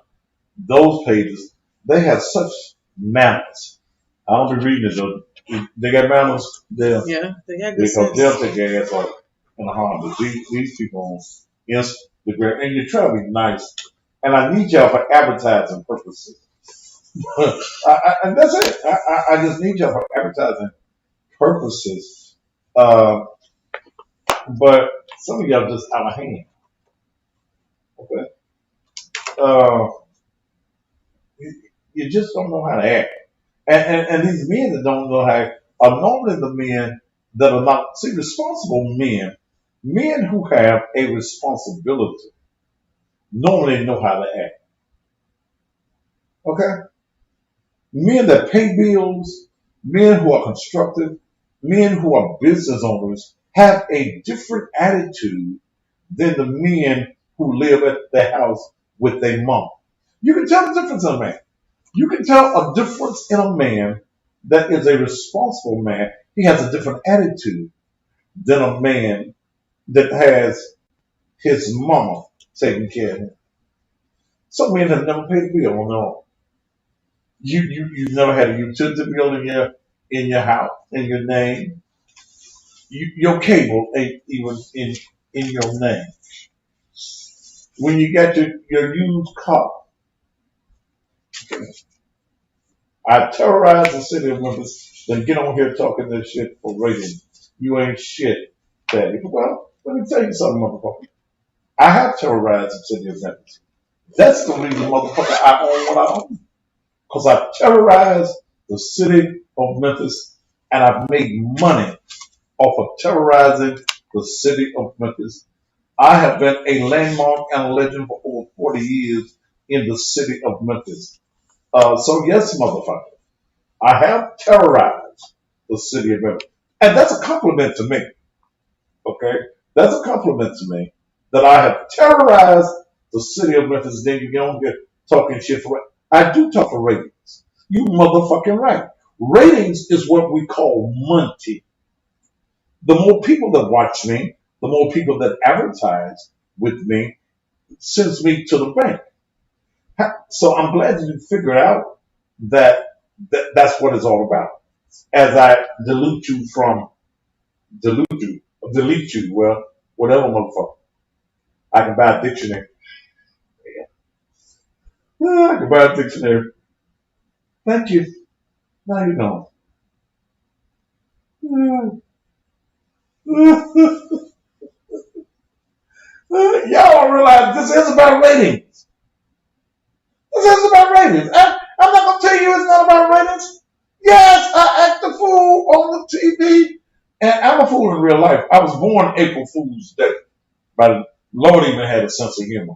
those pages, they have such manners. I don't be reading it though. They got manners. They got good sense. They'll take their ass like in a heartbeat. These people on Instagram, and you try to be nice. And I need y'all for advertising purposes. And that's it. I just need y'all for advertising purposes. But some of y'all just out of hand. Okay. You just don't know how to act. And these men that don't know how to act are normally the men that are not, responsible men who have a responsibility normally know how to act. Okay? Men that pay bills, men who are constructive, men who are business owners have a different attitude than the men who live at their house with their mom. You can tell the difference in a man. You can tell a difference in a man that is a responsible man. He has a different attitude than a man that has his mama taking care of him. Some men have never paid a bill on their own. You've never had a utility bill in your house, in your name. Your cable ain't even in your name. When you got your used car, I terrorize the city of Memphis, then get on here talking this shit for ratings. You ain't shit, Daddy. Well, let me tell you something, motherfucker. I have terrorized the city of Memphis. That's the reason, motherfucker, I own what I own. Because I terrorized the city of Memphis, and I've made money off of terrorizing the city of Memphis. I have been a landmark and a legend for over 40 years in the city of Memphis. So yes, motherfucker, I have terrorized the city of Memphis. And that's a compliment to me. Okay? That's a compliment to me that I have terrorized the city of Memphis. Then you get on here talking shit for it. I do talk for ratings. You motherfucking right. Ratings is what we call money. The more people that watch me, the more people that advertise with me, sends me to the bank. So I'm glad that you figured out that's what it's all about. As I delete you, well, whatever, motherfucker. I can buy a dictionary. Yeah. I can buy a dictionary. Thank you. Now you know. Y'all don't realize this is about ratings. This is about ratings. I'm not going to tell you it's not about ratings. Yes, I act a fool on the TV. And I'm a fool in real life. I was born April Fool's Day. But the Lord even had a sense of humor.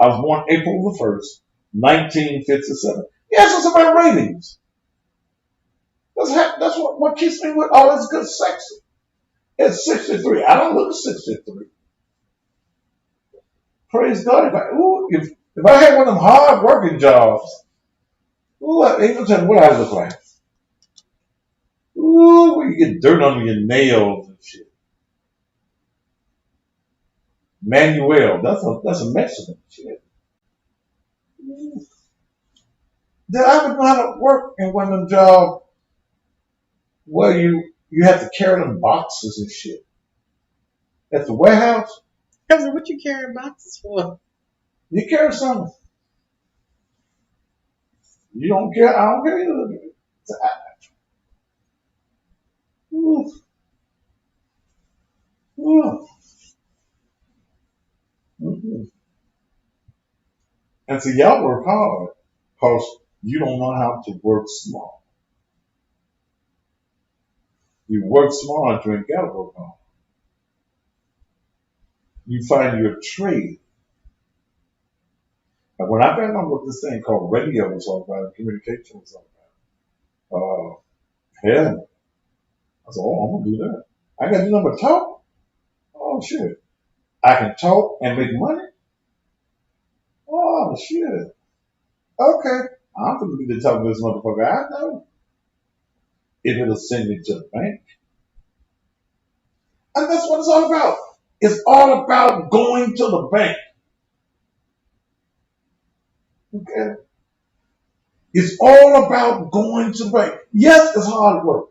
I was born April the 1st, 1957. Yes, it's about ratings. That's what keeps me with all this good sex. It's 63. I don't look 63. Praise God. If I had one of them hard working jobs, ain't no telling what I look like. Ooh, where you get dirt under your nails and shit. Manuel, that's a Mexican shit. Did I ever know how to work in one of them jobs Well, you have to carry them boxes and shit at the warehouse. I said, what you carrying boxes for? You carry something. You don't care. I don't care either. Ooh, ooh. Mhm. And so y'all work hard because you don't know how to work smart. You work smart, you ain't got to work hard. You find your trade. And when I found out what this thing called radio was all about, communication was all about, yeah, I said, oh, I'm going to do that. I got to do nothing but talk. Oh, shit. I can talk and make money. Oh, shit. Okay. I'm going to be the top of this motherfucker. I know. If it'll send me to the bank. And that's what it's all about. It's all about going to the bank. Okay? It's all about going to the bank. Yes, it's hard work.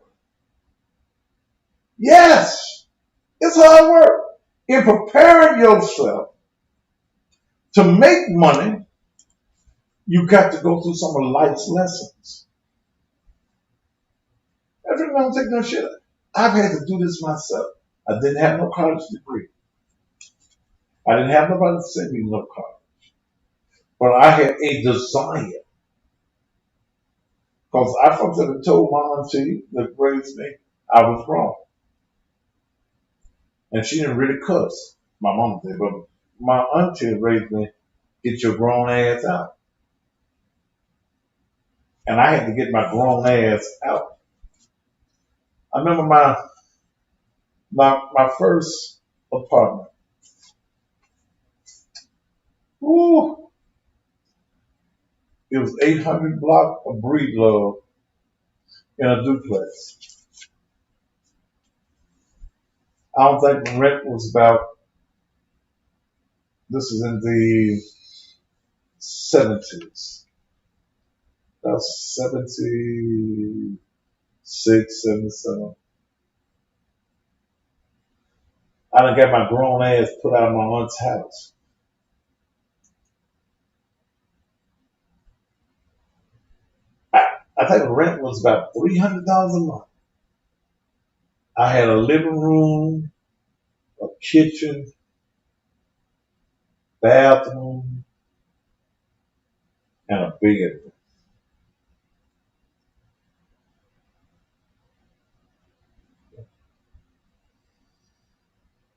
Yes, it's hard work. In preparing yourself to make money, you got to go through some of life's lessons. Everyone don't take no shit. I've had to do this myself. I didn't have no college degree. I didn't have nobody to send me no college. But I had a desire. Because I folks that had told my auntie that raised me, I was wrong. And she didn't really cuss. My mom did, but my auntie raised me, get your grown ass out. And I had to get my grown ass out. I remember my first apartment. Ooh, it was 800 block of Breedlove in a duplex. I don't think the rent was about, this is in the 70s. About 76, 77. I done got my grown ass put out of my aunt's house. I think the rent was about $300 a month. I had a living room, a kitchen, bathroom, and a bed.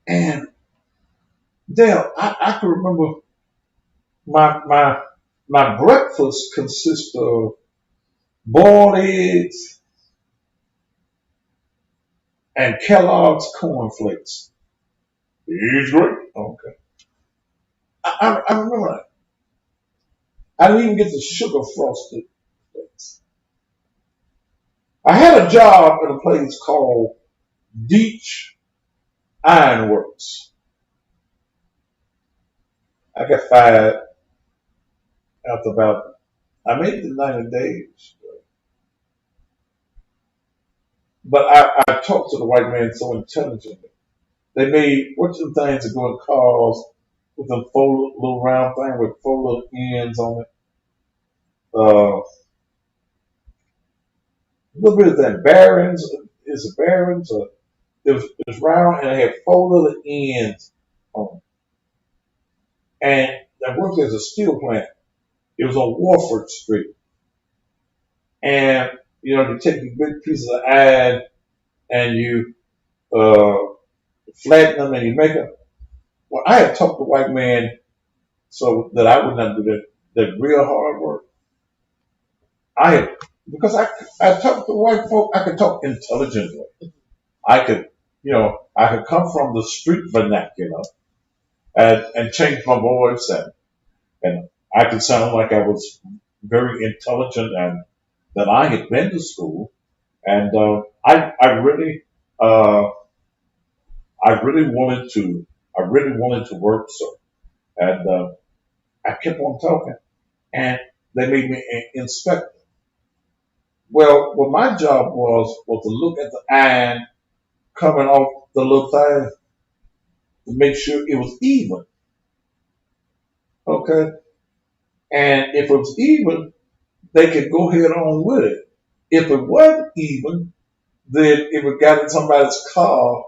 And Dale, I can remember my breakfast consists of boiled eggs and Kellogg's cornflakes. It's great. Okay. I remember that. I didn't even get the sugar frosted flakes. I had a job at a place called Deech Ironworks. I got fired after I made it in 90 days. But I talked to the white man so intelligently. They made, what's them things that go in cars with them four little round thing with four little ends on it? A little bit of that bearings. Is it bearings? It was round and it had four little ends on it. And I worked as a steel plant. It was on Warford Street. And, you take these big pieces of iron and you flatten them and you make them. Well, I had talked to the white man so that I would not do that real hard work. Because I talked to white folk, I could talk intelligently. I could come from the street vernacular and change my voice and I could sound like I was very intelligent and that I had been to school. And I really wanted to work, sir. And I kept on talking, and they made me an inspector. Well, what my job was to look at the iron coming off the little thing to make sure it was even. Okay. And if it was even, they could go head on with it. If it wasn't even, then if it got in somebody's car,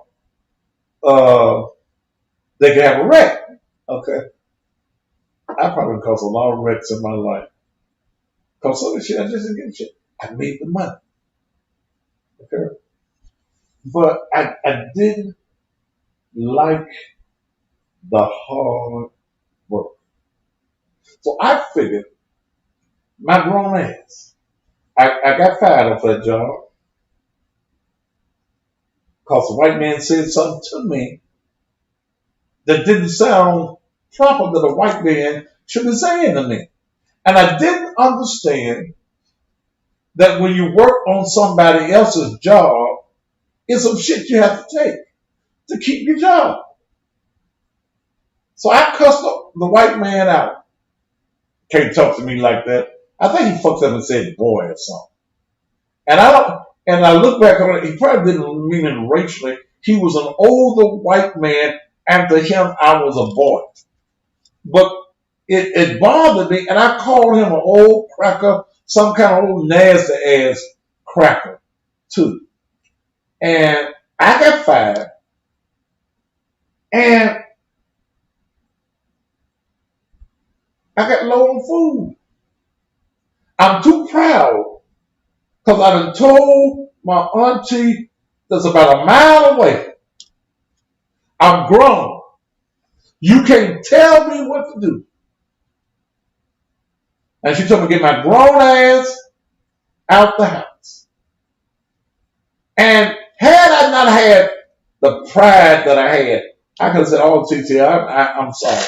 uh, they could have a wreck. Okay. I probably caused a lot of wrecks in my life. Because some of the shit, I just didn't give a shit. I made the money. Okay. But I didn't like the hard work. So I figured my grown ass, I got fired off that job because the white man said something to me that didn't sound proper that a white man should be saying to me. And I didn't understand that when you work on somebody else's job, it's some shit you have to take to keep your job. So I cussed the white man out. Can't talk to me like that. I think he fucked up and said boy or something. And I look back on it, he probably didn't mean it racially. He was an older white man, and to him I was a boy. But it bothered me, and I called him an old cracker, some kind of old nasty ass cracker too. And I got fired, and I got low on food. I'm too proud because I done told my auntie that's about a mile away, I'm grown. You can't tell me what to do. And she told me to get my grown ass out the house. And had I not had the pride that I had, I could have said, oh, TT, I'm sorry.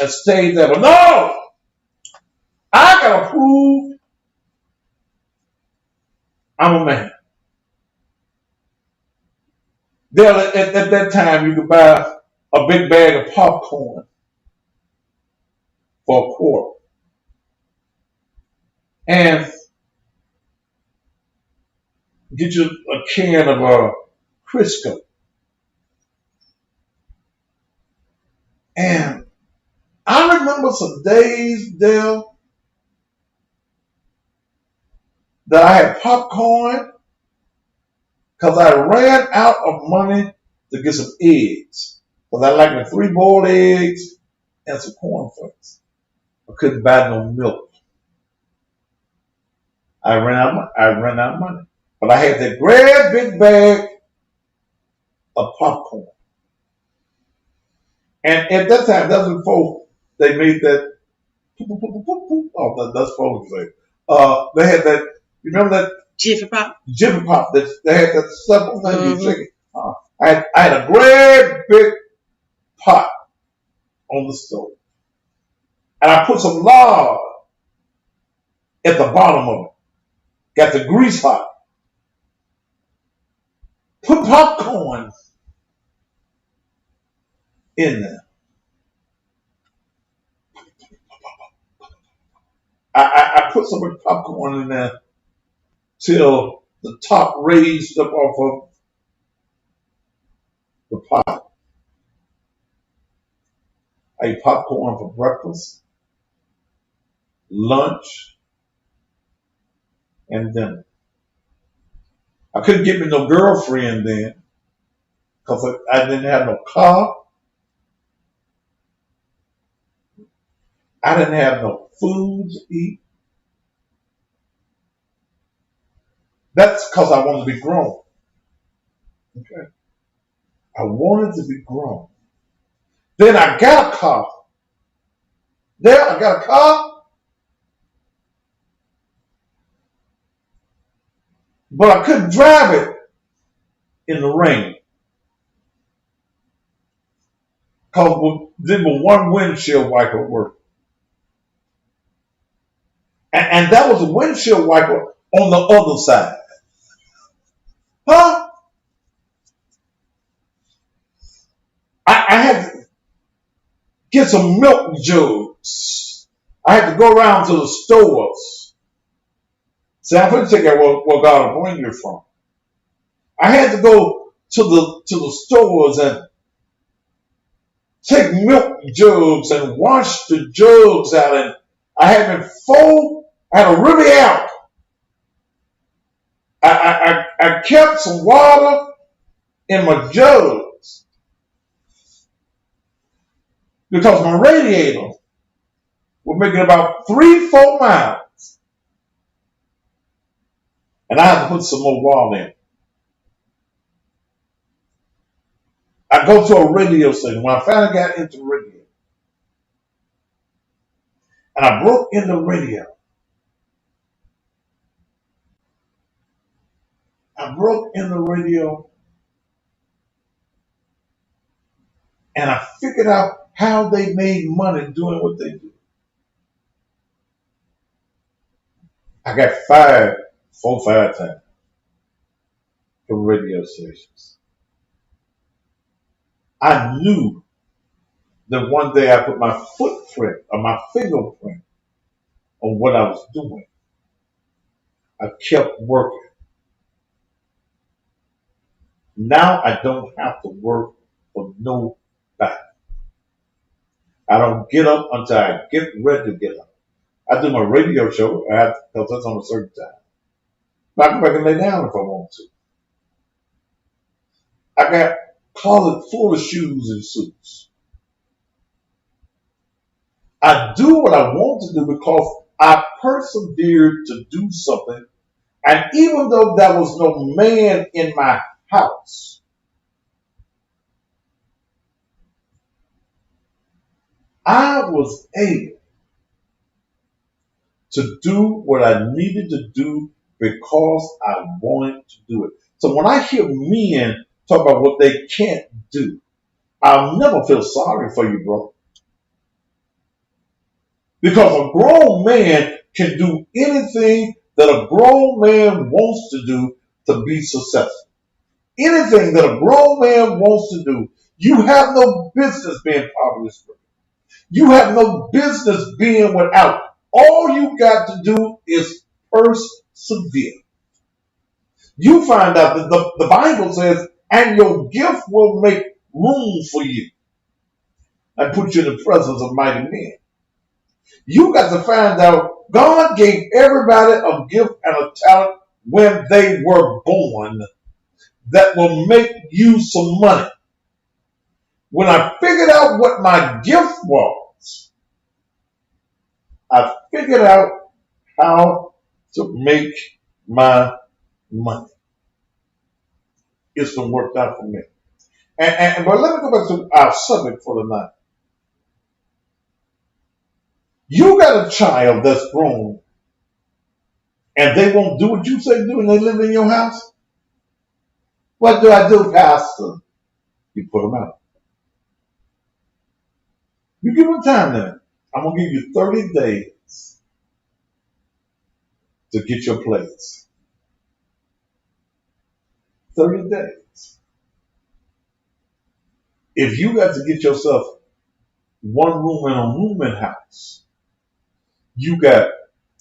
And stayed there. But no! I gotta prove I'm a man. There, at that time, you could buy a big bag of popcorn for a quarter. And get you a can of Crisco. And I remember some days there that I had popcorn because I ran out of money to get some eggs. Because I like the 3 boiled eggs and some cornflakes. I couldn't buy no milk. I ran out of money. But I had that great big bag of popcorn. And at that time, that's before they made that. Oh, that's what you say. They had that. You remember that Jiffy Pop? Jiffy Pop. They had that stuff on you chicken. I had a great big pot on the stove, and I put some lard at the bottom of it. Got the grease hot. Put popcorn in there. I put so much popcorn in there till the top raised up off of the pot. I ate popcorn for breakfast, lunch, and dinner. I couldn't get me no girlfriend then because I didn't have no car. I didn't have no food to eat. That's because I wanted to be grown. Okay. I wanted to be grown. Then I got a car. I got a car. But I couldn't drive it in the rain. Because then one windshield wiper worked. And that was a windshield wiper on the other side. Huh? I had to get some milk jugs. I had to go around to the stores See, I'm going to take out where God will bring you from. I had to go to the stores and take milk jugs and wash the jugs out, and I had a river out. I kept some water in my jugs because my radiator was making about 3-4 miles, and I had to put some more water in. I go to a radio station. When I finally got into radio, and I broke in the radio. And I figured out how they made money doing what they do. I got fired 4 or 5 times from radio stations. I knew that one day I put my footprint or my fingerprint on what I was doing. I kept working. Now I don't have to work for nobody. I don't get up until I get ready to get up. I do my radio show. I have to, because that's on a certain time. But I can back and lay down if I want to. I got a closet full of shoes and suits. I do what I want to do because I persevered to do something. And even though there was no man in my house, I was able to do what I needed to do because I wanted to do it. So when I hear men talk about what they can't do, I'll never feel sorry for you, bro. Because a grown man can do anything that a grown man wants to do to be successful. Anything that a grown man wants to do, you have no business being poverty-stricken. You have no business being without. All you got to do is persevere. You find out that the Bible says, and your gift will make room for you and put you in the presence of mighty men. You got to find out God gave everybody a gift and a talent when they were born that will make you some money. When I figured out what my gift was, I figured out how to make my money. It's been worked out for me. But let me go back to our subject for tonight. You got a child that's grown and they won't do what you say do and they live in your house? What do I do, Pastor? You put them out. You give them time then. I'm going to give you 30 days to get your place. 30 days. If you got to get yourself one room in a rooming house, you got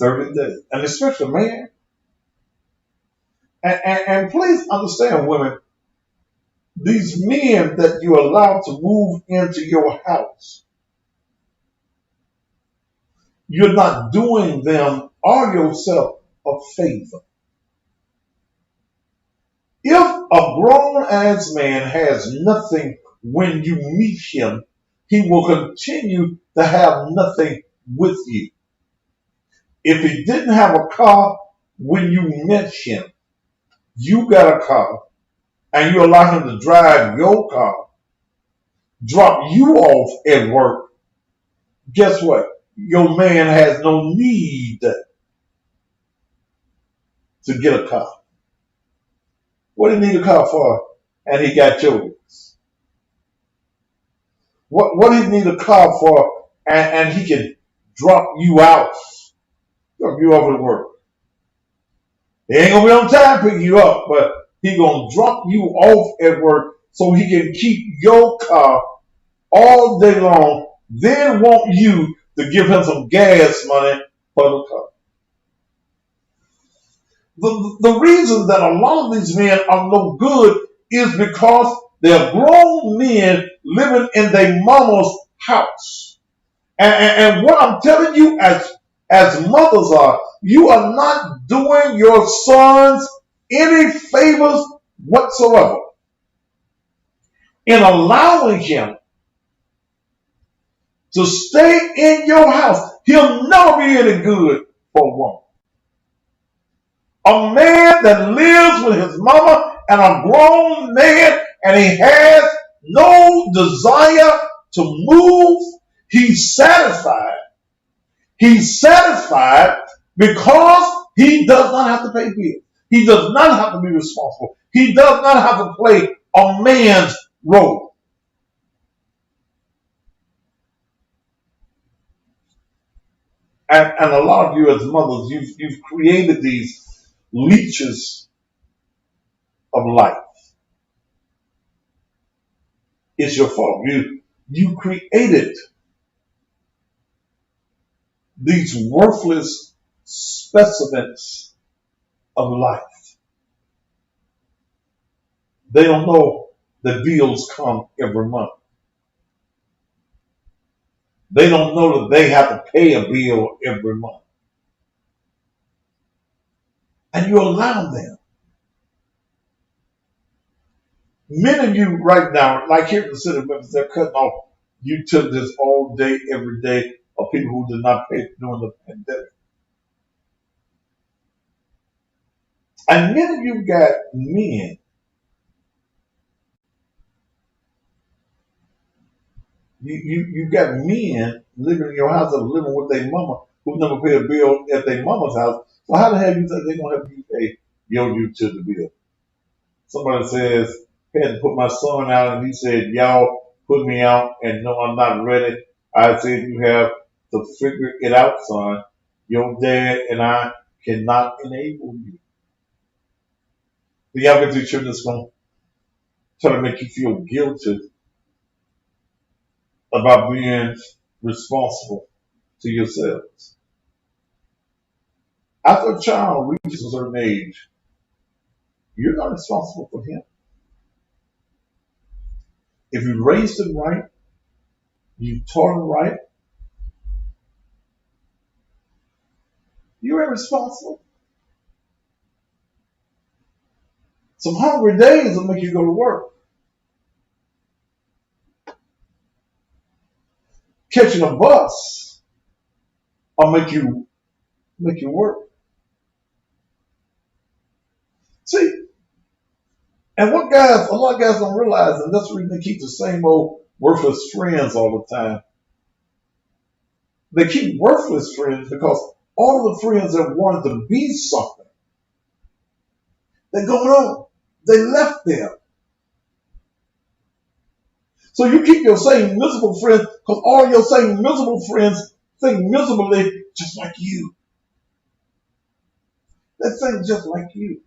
30 days. And especially man. And please understand, women, these men that you allow to move into your house, you're not doing them or yourself a favor. If a grown-ass man has nothing when you meet him, he will continue to have nothing with you. If he didn't have a car when you met him, you got a car, and you allow him to drive your car, drop you off at work, guess what? Your man has no need to get a car. What do you need a car for? And he got yours. What do you need a car for? And he can drop you out. Drop you off at work. He ain't gonna be on time picking you up, but he gonna drop you off at work so he can keep your car all day long, then want you to give him some gas money for the car. The reason that a lot of these men are no good is because they're grown men living in their mama's house. And what I'm telling you as mothers are, you are not doing your sons any favors whatsoever in allowing him to stay in your house. He'll never be any good for a woman. A man that lives with his mama and a grown man and he has no desire to move, he's satisfied. He's satisfied because he does not have to pay bills. He does not have to be responsible. He does not have to play a man's role. And a lot of you as mothers, you've created these leeches of life. It's your fault. You created these worthless specimens of life. They don't know that bills come every month. They don't know that they have to pay a bill every month. And you allow them. Many of you right now, like here in the city of Memphis, they're cutting off utilities all day, every day of people who did not pay during the pandemic. And many of you got men. You got men living in your house that are living with their mama who never pay a bill at their mama's house. So how the hell you think they're going to help you pay your utility bill? Somebody says, I had to put my son out, and he said, y'all put me out, and no, I'm not ready. I said, you have to figure it out, son. Your dad and I cannot enable you. The y'all get these children that's going to try to make you feel guilty about being responsible to yourselves. After a child reaches a certain age, you're not responsible for him. If you raised him right, you taught him right, you're irresponsible. Some hungry days will make you go to work. Catching a bus will make you work. See, and a lot of guys don't realize, and that's the reason they keep the same old worthless friends all the time. They keep worthless friends because all of the friends that wanted to be something, they're going on. They left them. So you keep your same miserable friends because all your same miserable friends think miserably just like you. They think just like you.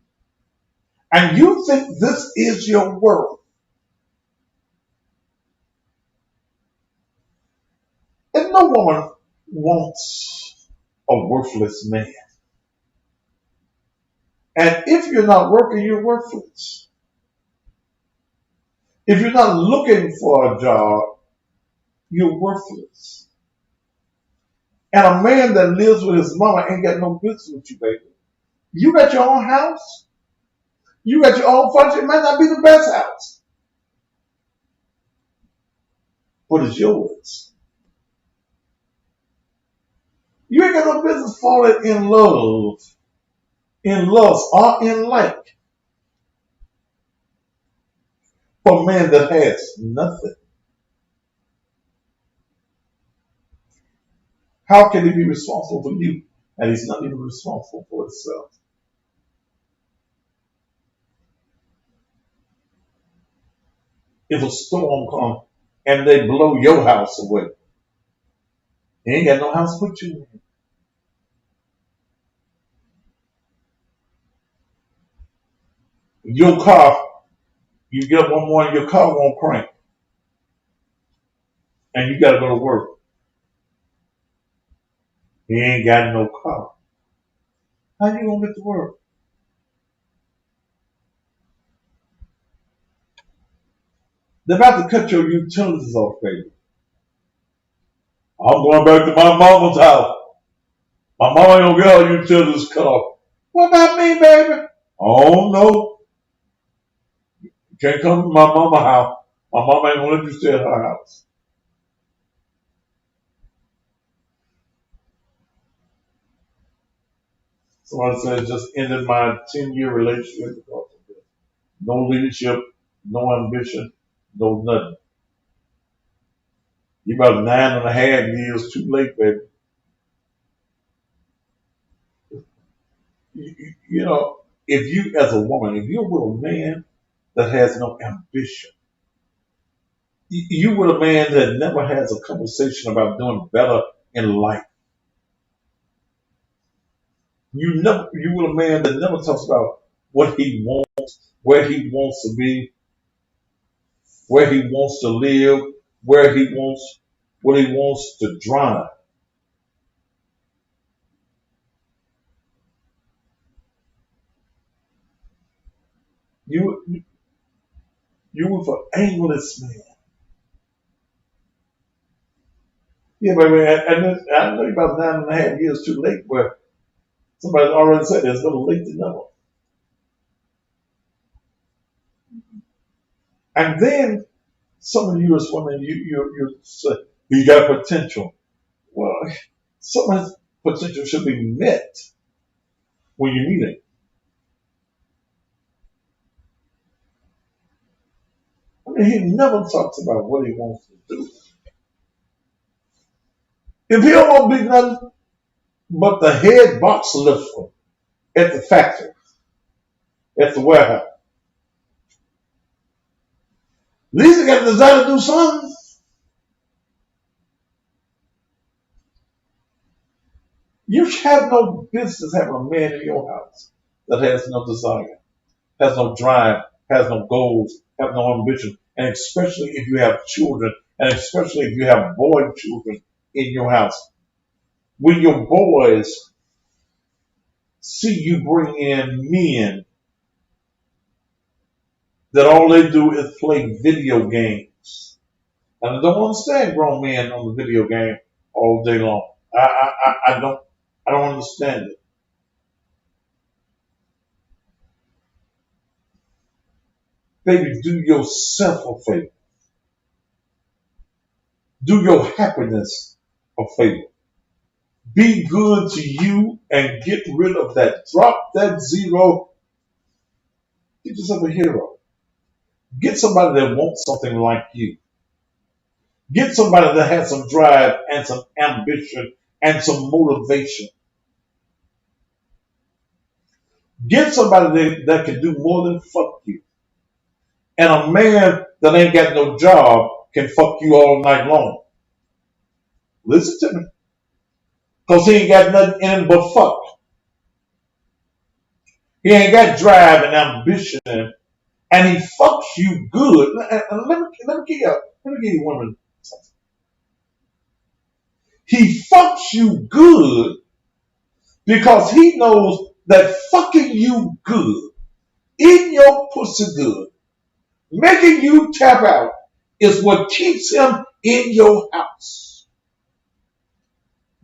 And you think this is your world. And no woman wants a worthless man. And if you're not working, you're worthless. If you're not looking for a job, you're worthless. And a man that lives with his mama ain't got no business with you, baby. You got your own house. You got your own furniture. It might not be the best house, but it's yours. You ain't got no business falling in lust, or in like for a man that has nothing. How can he be responsible for you and he's not even responsible for himself? If a storm comes and they blow your house away, he ain't got no house to put you in. Your car, you get up one morning, your car won't crank, and you got to go to work. He ain't got no car. How you gonna get to work? They're about to cut your utilities off, baby. I'm going back to my mama's house. My mama ain't gonna get her utilities cut off. What about me, baby? Oh no. You can't come to my mama's house. My mama ain't gonna let you stay at her house. Somebody said just ended my 10-year relationship because of this. No leadership, no ambition, no nothing. You about 9.5 years too late, baby. You know, if you as a woman, if you're with a man that has no ambition, you with a man that never has a conversation about doing better in life. You with a man that never talks about what he wants, where he wants to be, where he wants to live, what he wants to drive. You with an aimless man. Yeah, baby, and I know you're about 9.5 years too late, but somebody already said it's better late than never. And then some of you as women, you say, you got potential. Well, some of his potential should be met when you meet him. I mean, he never talks about what he wants to do. If he don't want to be nothing but the head box lifter at the factory, at the warehouse, at least he got the desire to do something. You have no business having a man in your house that has no desire, has no drive, has no goals, has no ambition, and especially if you have children, and especially if you have boy children in your house. When your boys see you bring in men that all they do is play video games, and I don't understand grown men on the video game all day long. I don't understand it. Baby, do yourself a favor. Do your happiness a favor. Be good to you and get rid of that. Drop that zero. Get yourself a hero. Get somebody that wants something like you. Get somebody that has some drive and some ambition and some motivation. Get somebody that can do more than fuck you. And a man that ain't got no job can fuck you all night long. Listen to me. Because he ain't got nothing in him but fuck. He ain't got drive and ambition in him. And he fucks you good. And let me give you women something. He fucks you good because he knows that fucking you good, eating your pussy good, making you tap out is what keeps him in your house.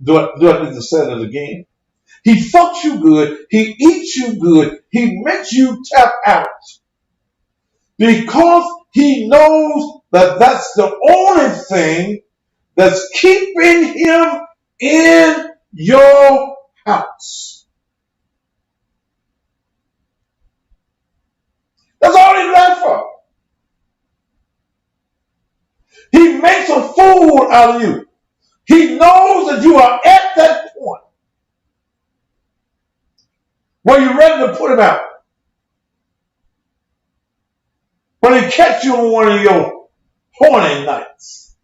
Do I need to say that again? He fucks you good. He eats you good. He makes you tap out because he knows that that's the only thing that's keeping him in your house. That's all he's there for. He makes a fool out of you. He knows that you are at that point where you're ready to put him out. When he catch you on one of your horny nights.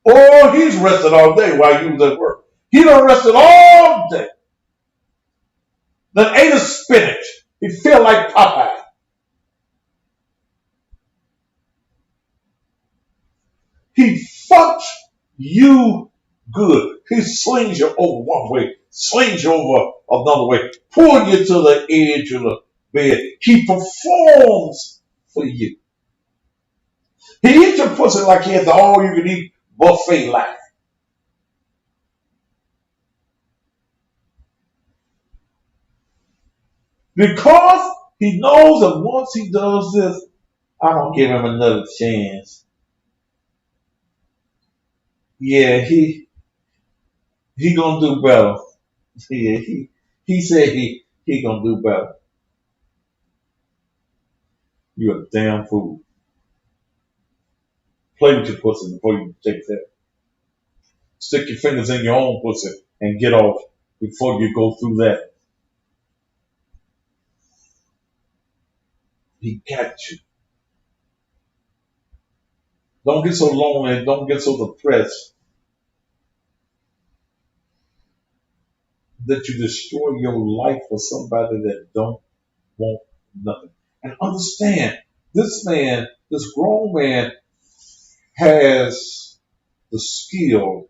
Or he's rested all day while you was at work. He done rested all day. Then ate a spinach. He feel like Popeye. He fucks you good. He slings you over one way, slings you over another way, pull you to the edge of the bed. He performs for you. He eats your pussy like he has the all-you-can-eat buffet life. Because he knows that once he does this, I'm gonna give him another chance. Yeah, he gonna do better. Yeah, he said he gonna do better. You a damn fool. Play with your pussy before you take that. Stick your fingers in your own pussy and get off before you go through that. He got you. Don't get so lonely. Don't get so depressed that you destroy your life for somebody that don't want nothing. And understand, this man, this grown man, has the skill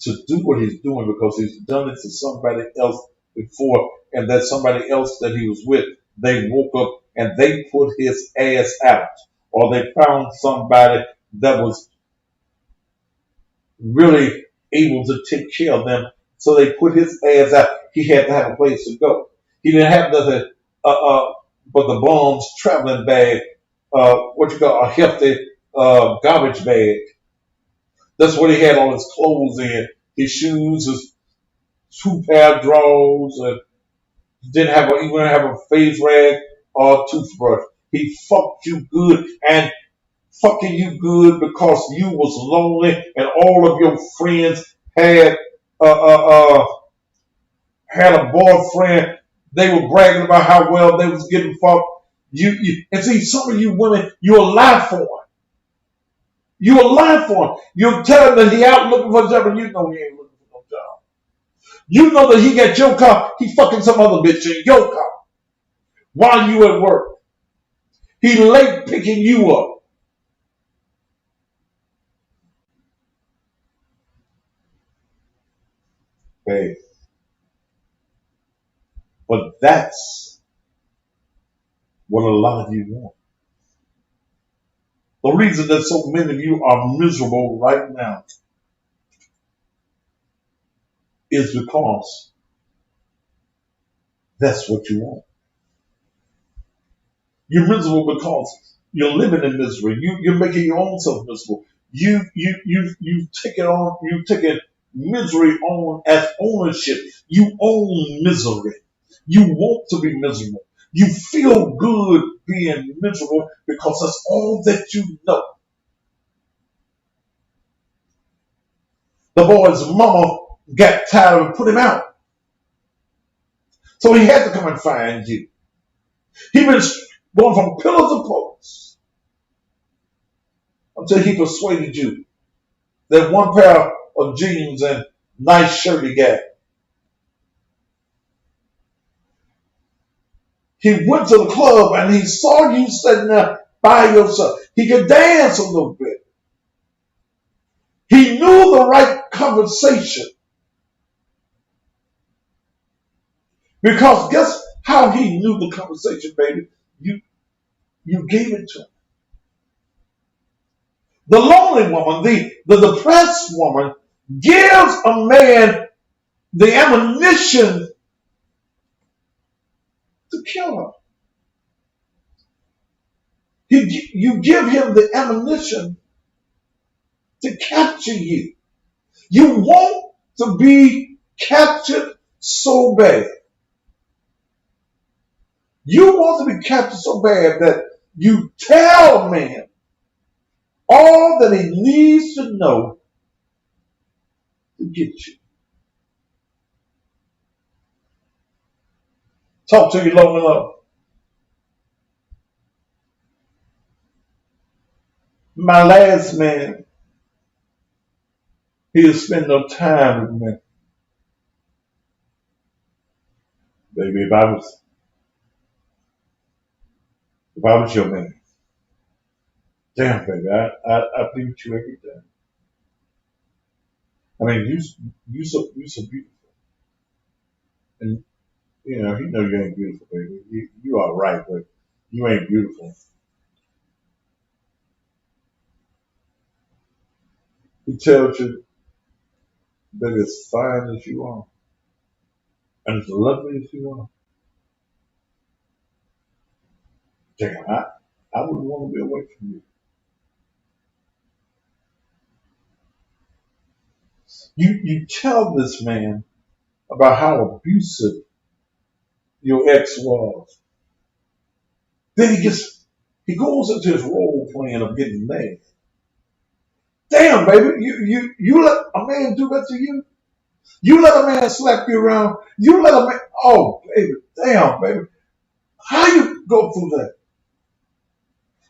to do what he's doing because he's done it to somebody else before, and that somebody else that he was with, they woke up and they put his ass out, or they found somebody that was really able to take care of them, so they put his ass out. He had to have a place to go. He didn't have nothing but the bum's traveling bag, what you call a hefty garbage bag. That's what he had all his clothes in, his shoes, his 2 pair of drawers, and didn't have even have a face rag or a toothbrush. He fucked you good, and fucking you good because you was lonely and all of your friends had uh, uh, uh, had a boyfriend. They were bragging about how well they was getting fucked. You and see, some of you women, you'll lie for him. You'll lie for him. You'll tell him that he out looking for a job, and you know he ain't looking for no job. You know that he got your car. He fucking some other bitch in your car while you at work. He late picking you up. Hey, but that's what a lot of you want. The reason that so many of you are miserable right now is because that's what you want. You're miserable because you're living in misery. You're making your own self miserable. You take it on. You take it misery on as ownership. You own misery. You want to be miserable. You feel good being miserable because that's all that you know. The boy's mama got tired and put him out. So he had to come and find you. He was going from pillar to post until he persuaded you that 1 pair of jeans and nice shirt he got. He went to the club and he saw you sitting there by yourself. He could dance a little bit. He knew the right conversation. Because guess how he knew the conversation, baby? You gave it to him. The lonely woman, the depressed woman, gives a man the ammunition to kill her. You give him the ammunition to capture you. You want to be captured so bad. You want to be captured so bad that you tell a man all that he needs to know to get you. Talk to you long enough. My last man, he'll spend no time with me. Baby, if I was your man, damn baby, I'd be with you every day. I mean, you so beautiful. And you know, he know you ain't beautiful, baby. You are right, but you ain't beautiful. He tells you that as fine as you are and as lovely as you are, damn, I wouldn't want to be away from you. You tell this man about how abusive your ex was. Then he goes into his role playing of getting mad. Damn, baby, you let a man do that to you? You let a man slap you around? You let a man, oh, baby, damn, baby. How you go through that?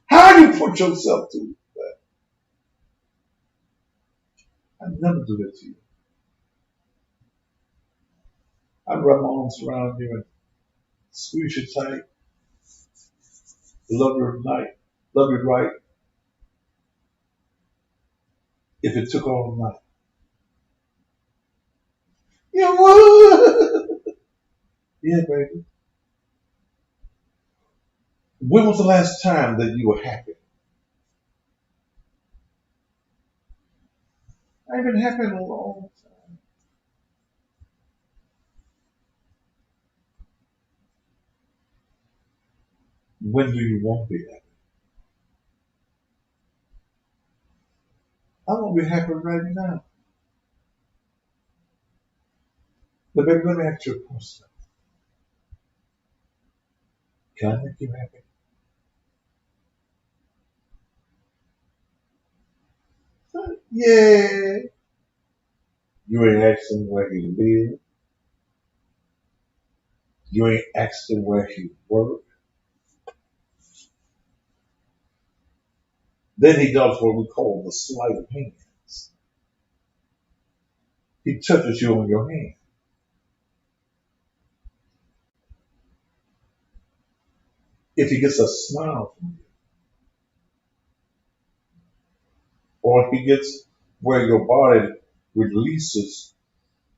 How you put yourself through that? I never do that to you. I wrap my arms around you and squeeze you tight, love you night, love you right, if it took all night. You would. Yeah, baby. When was the last time that you were happy? I ain't been happy in a long time. When do you want to be happy? I want to be happy right now. But baby, let me ask you a question. Can I make you happy? Yeah. You ain't asking where he live. You ain't asking where he work. Then he does what we call the sleight of hands. He touches you on your hand. If he gets a smile from you, or he gets where your body releases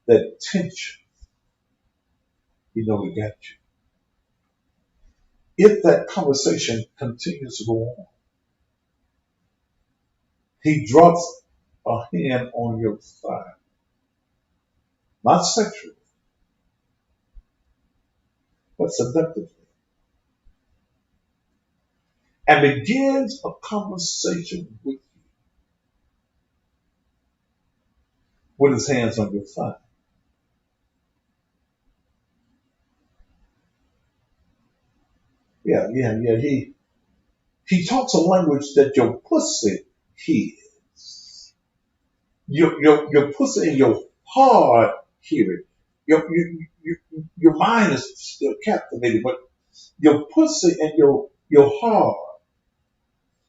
that tension, you know he got you. If that conversation continues to go on, he drops a hand on your thigh, not sexually, but seductively, and begins a conversation with his hands on your thigh. Yeah. He talks a language that your pussy hears. Your pussy and your heart hear it. Your mind is still captivated, but your pussy and your heart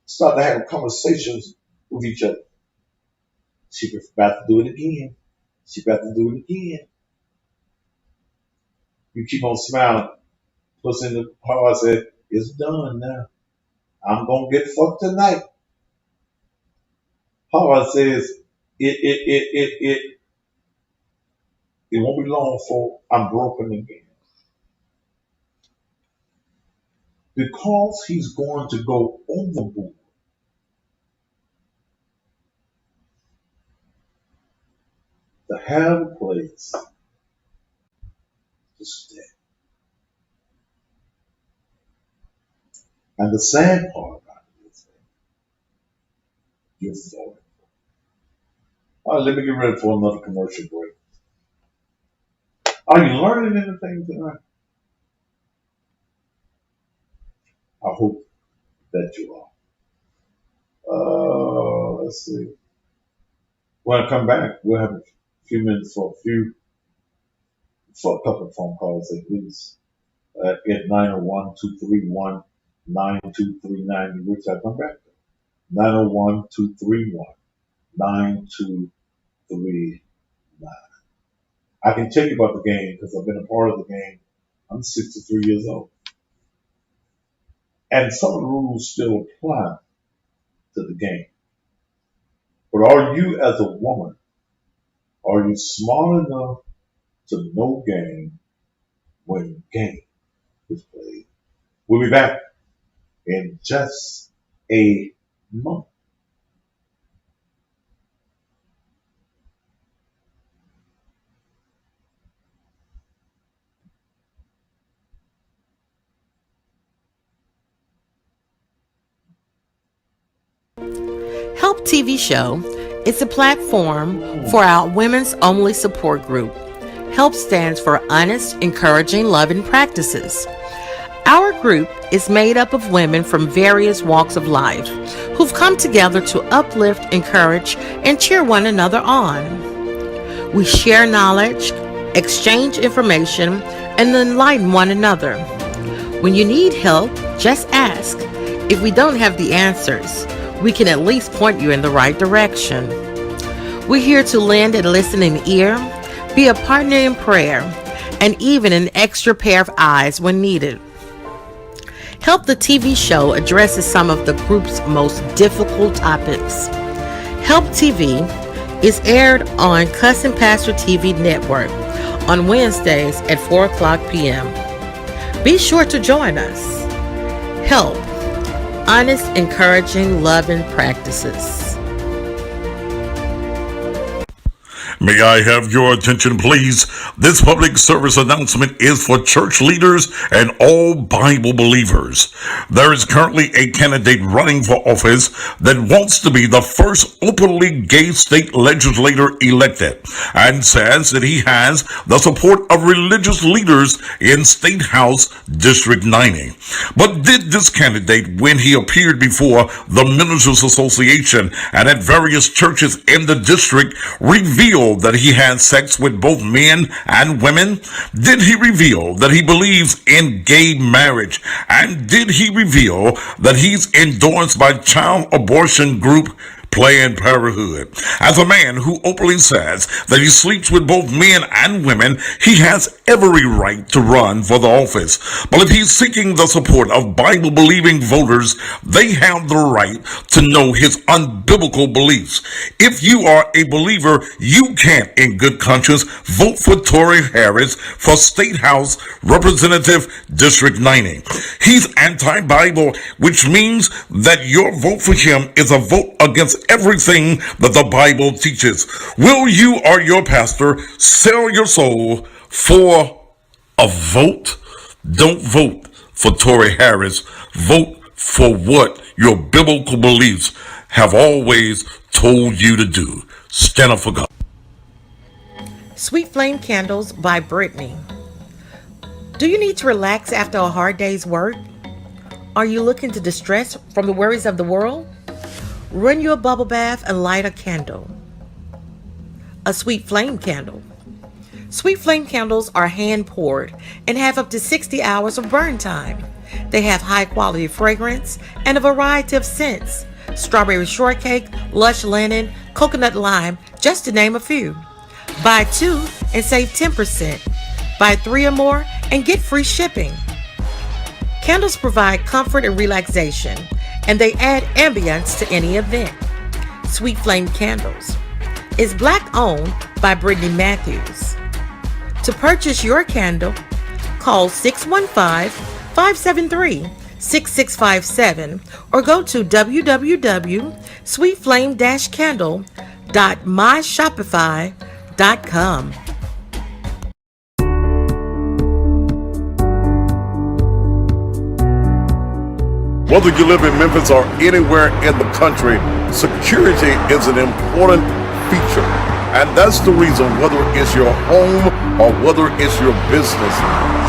start to have conversations with each other. She's about to do it again. She's about to do it again. You keep on smiling. Pussy in the heart said, it's done now. I'm gonna get fucked tonight. Heart says, it won't be long before I'm broken again. Because he's going to go overboard. To have a place to stay. And the sad part about it is you're falling. All right, let me get ready for another commercial break. Are you learning anything tonight? I hope that you are. Let's see. When I come back, we'll have a few minutes for a couple of phone calls at least. At 901-231-9239, which I come back to. 901-231-9239. I can tell you about the game because I've been a part of the game. I'm 63 years old. And some of the rules still apply to the game. But are you as a woman, are you smart enough to know game when game is played? We'll be back in just a moment. Help TV Show is a platform for our women's only support group. HELP stands for Honest, Encouraging, Loving Practices. Our group is made up of women from various walks of life who've come together to uplift, encourage, and cheer one another on. We share knowledge, exchange information, and enlighten one another. When you need help, just ask. If we don't have the answers, we can at least point you in the right direction. We're here to lend a listening ear, be a partner in prayer, and even an extra pair of eyes when needed. Help the TV show addresses some of the group's most difficult topics. Help TV is aired on Cussing Pastor TV network on Wednesdays at 4 o'clock p.m. Be sure to join us. Help. Honest, encouraging, loving practices. May I have your attention, please? This public service announcement is for church leaders and all Bible believers. There is currently a candidate running for office that wants to be the first openly gay state legislator elected and says that he has the support of religious leaders in State House District 90. But did this candidate, when he appeared before the Ministers Association and at various churches in the district, reveal that he had sex with both men and women? Did he reveal that he believes in gay marriage? And did he reveal that he's endorsed by child abortion group Planned Parenthood? As a man who openly says that he sleeps with both men and women, he has every right to run for the office. But if he's seeking the support of Bible-believing voters, they have the right to know his unbiblical beliefs. If you are a believer, you can't, in good conscience, vote for Tory Harris for State House Representative District 90. He's anti-Bible, which means that your vote for him is a vote against everything that the Bible teaches. Will you or your pastor sell your soul for a vote? Don't vote for Tory Harris. Vote for what your biblical beliefs have always told you to do. Stand up for God. Sweet Flame Candles by Brittany. Do you need to relax after a hard day's work? Are you looking to distress from the worries of the world? Run you a bubble bath and light a candle. A sweet flame candle. Sweet flame candles are hand poured and have up to 60 hours of burn time. They have high quality fragrance and a variety of scents. Strawberry shortcake, lush linen, coconut lime, just to name a few. Buy 2 and save 10%. Buy 3 or more and get free shipping. Candles provide comfort and relaxation, and they add ambience to any event. Sweet Flame Candles is Black owned by Brittany Matthews. To purchase your candle, call 615-573-6657 or go to www.sweetflame-candle.myshopify.com. Whether you live in Memphis or anywhere in the country, security is an important feature. And that's the reason, whether it's your home or whether it's your business,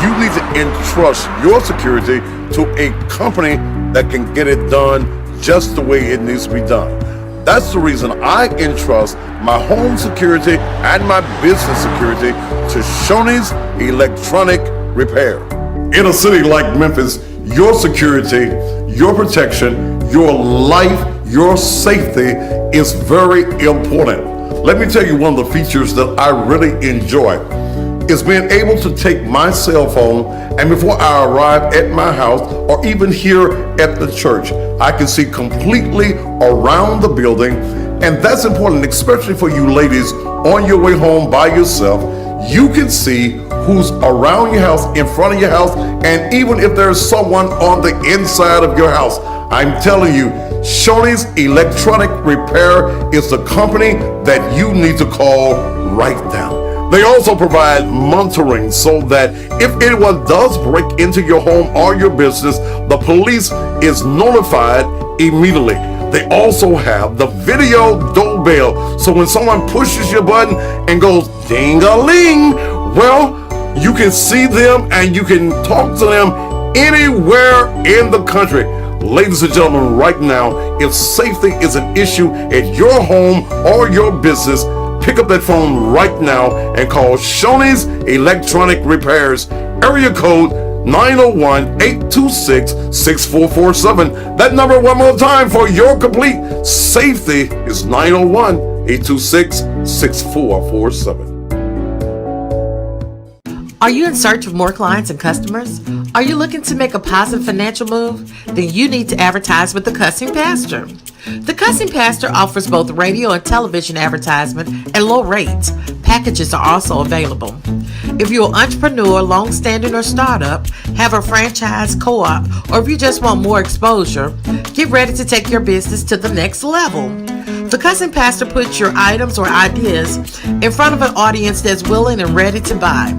you need to entrust your security to a company that can get it done just the way it needs to be done. That's the reason I entrust my home security and my business security to Shoney's Electronic Repair. In a city like Memphis, your security, your protection, your life, your safety is very important. Let me tell you one of the features that I really enjoy is being able to take my cell phone, and before I arrive at my house or even here at the church, I can see completely around the building. And that's important, especially for you ladies on your way home by yourself. You can see who's around your house, in front of your house, and even if there's someone on the inside of your house. I'm telling you, Shoney's Electronic Repair is the company that you need to call right now. They also provide monitoring so that if anyone does break into your home or your business, the police is notified immediately. They also have the video doorbell. So when someone pushes your button and goes ding-a-ling, well, you can see them and you can talk to them anywhere in the country. Ladies and gentlemen, right now, if safety is an issue at your home or your business, pick up that phone right now and call Shoney's Electronic Repairs. Area code 901-826-6447. That number one more time for your complete safety is 901-826-6447. Are you in search of more clients and customers? Are you looking to make a positive financial move? Then you need to advertise with the Cussing Pastor. The Cussing Pastor offers both radio and television advertisement at low rates. Packages are also available. If you're an entrepreneur, long-standing or startup, have a franchise, co-op, or if you just want more exposure, get ready to take your business to the next level. The Cussing Pastor puts your items or ideas in front of an audience that's willing and ready to buy.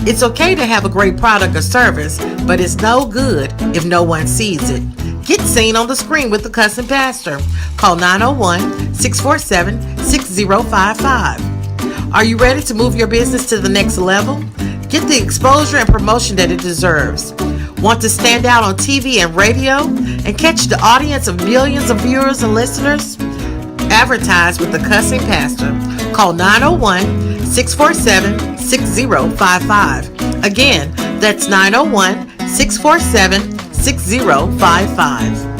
It's okay to have a great product or service, but it's no good if no one sees it. Get seen on the screen with the Cussing Pastor. Call 901-647-6055. Are you ready to move your business to the next level? Get the exposure and promotion that it deserves. Want to stand out on TV and radio and catch the audience of millions of viewers and listeners? Advertise with the Cussing Pastor. Call 901-647-6055. Again, that's 901-647-6055.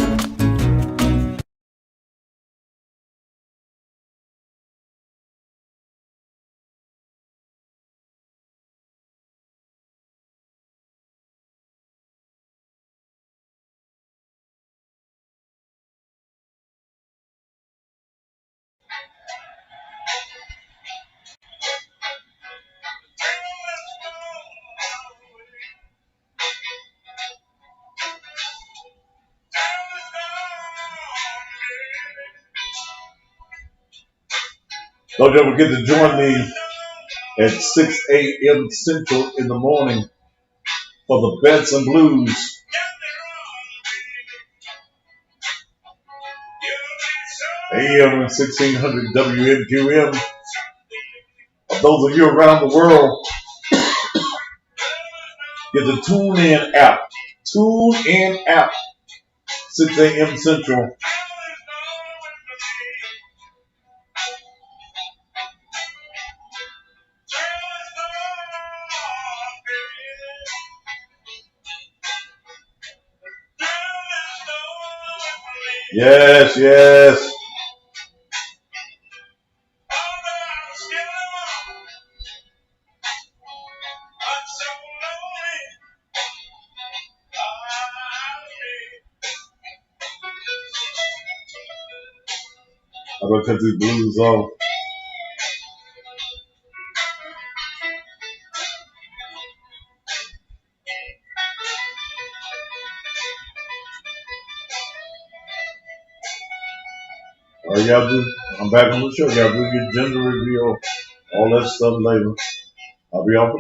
Don't you ever forget to join me at 6 a.m. Central in the morning for the Bets and Blues. AM 1600 WMQM. For those of you around the world, get the TuneIn app. TuneIn app. 6 a.m. Central. Yes, yes. I'm going to cut these blues off. All right, y'all do. I'm back on the show. Y'all do your gender reveal, all that stuff later. I'll be off.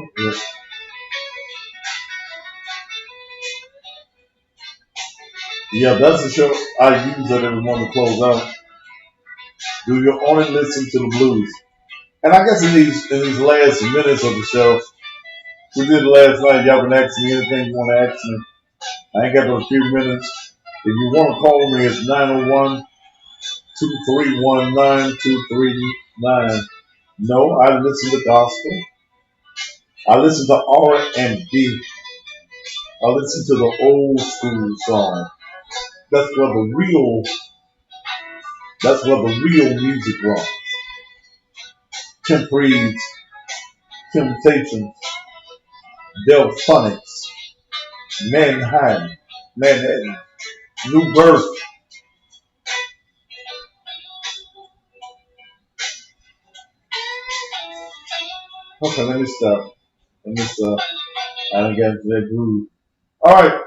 Yeah, that's the show I use that every morning to close out. Do you only listen to the blues? And I guess in these last minutes of the show, we did it last night. Y'all can ask me anything you want to ask me. I ain't got but a few minutes. If you want to call me, it's 901-231-9239. No, I listen to gospel. I listen to R&B. I listen to the old school song. That's where the real music runs. Temprees, Temptations, Delphonics, Manhattan, New Birth. Okay, let me stop. I done got into that groove. All right.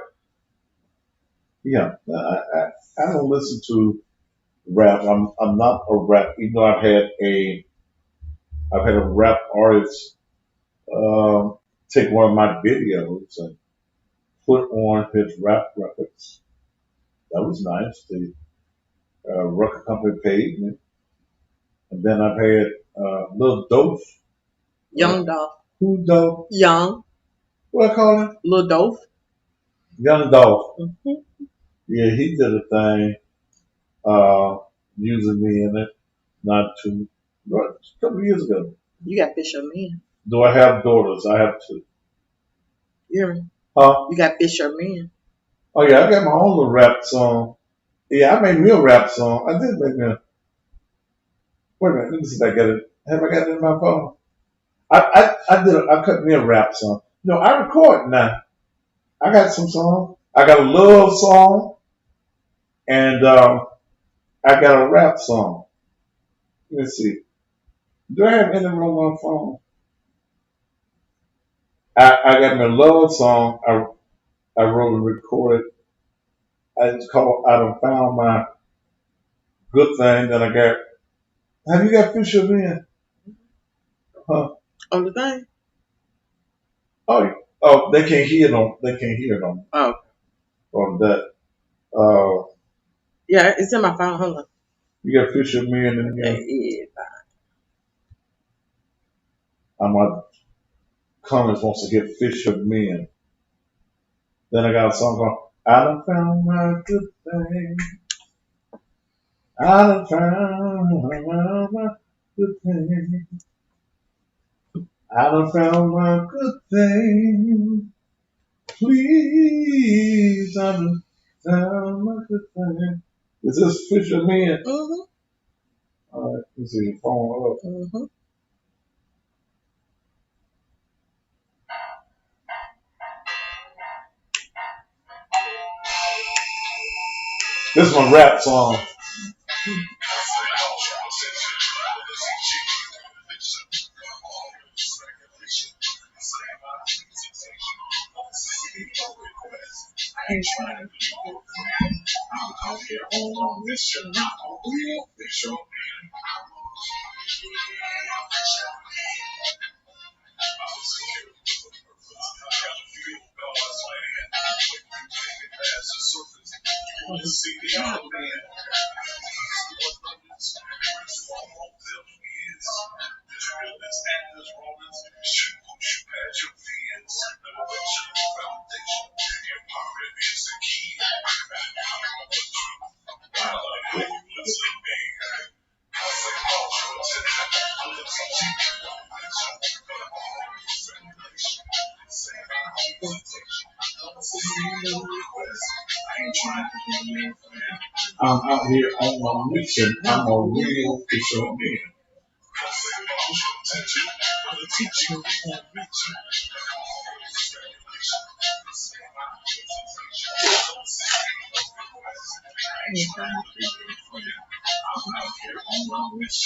Yeah, I don't listen to rap. I'm not a rap. Even though I've had a rap artist take one of my videos and put on his rap records. That was nice. record company paid me. And then I've had Lil Dolph. Young Dolph. Who Dolph? Young. What I call him? Lil Dolph. Young Dolph. Mm-hmm. Yeah, he did a thing using me in it a couple of years ago. You got Fisher Man. Do I have daughters? I have two. You hear me? Huh? You got Fisher Man. Oh yeah, I got my own little rap song. Yeah, I made me a rap song. I did make me a. Wait a minute, let me see if I got it. Have I got it in my phone? I cut me a rap song. You know, I record now. I got some songs. I got a love song, and I got a rap song. Let me see. Do I have any room on my phone? I got my love song. I wrote and recorded. It's called I Done Found My Good Thing. Then I got. Have you got Fisher Man? Huh? On the thing? Oh, they can't hear them. They can't hear them. Oh. On that. Yeah, it's in my phone. Hold on. You got Fisher Man in here. Yeah. My comments wants to get Fisher Man. Then I got a song called I Done Found My Good Thing. I done found my good thing. I done found my good thing. Please, I done found my good thing. Is this Fisher Man? Mm-hmm. All right, let's see your phone up. Mm-hmm. This is my rap song. I'm out here on my mission. I'm a real Fisher Man.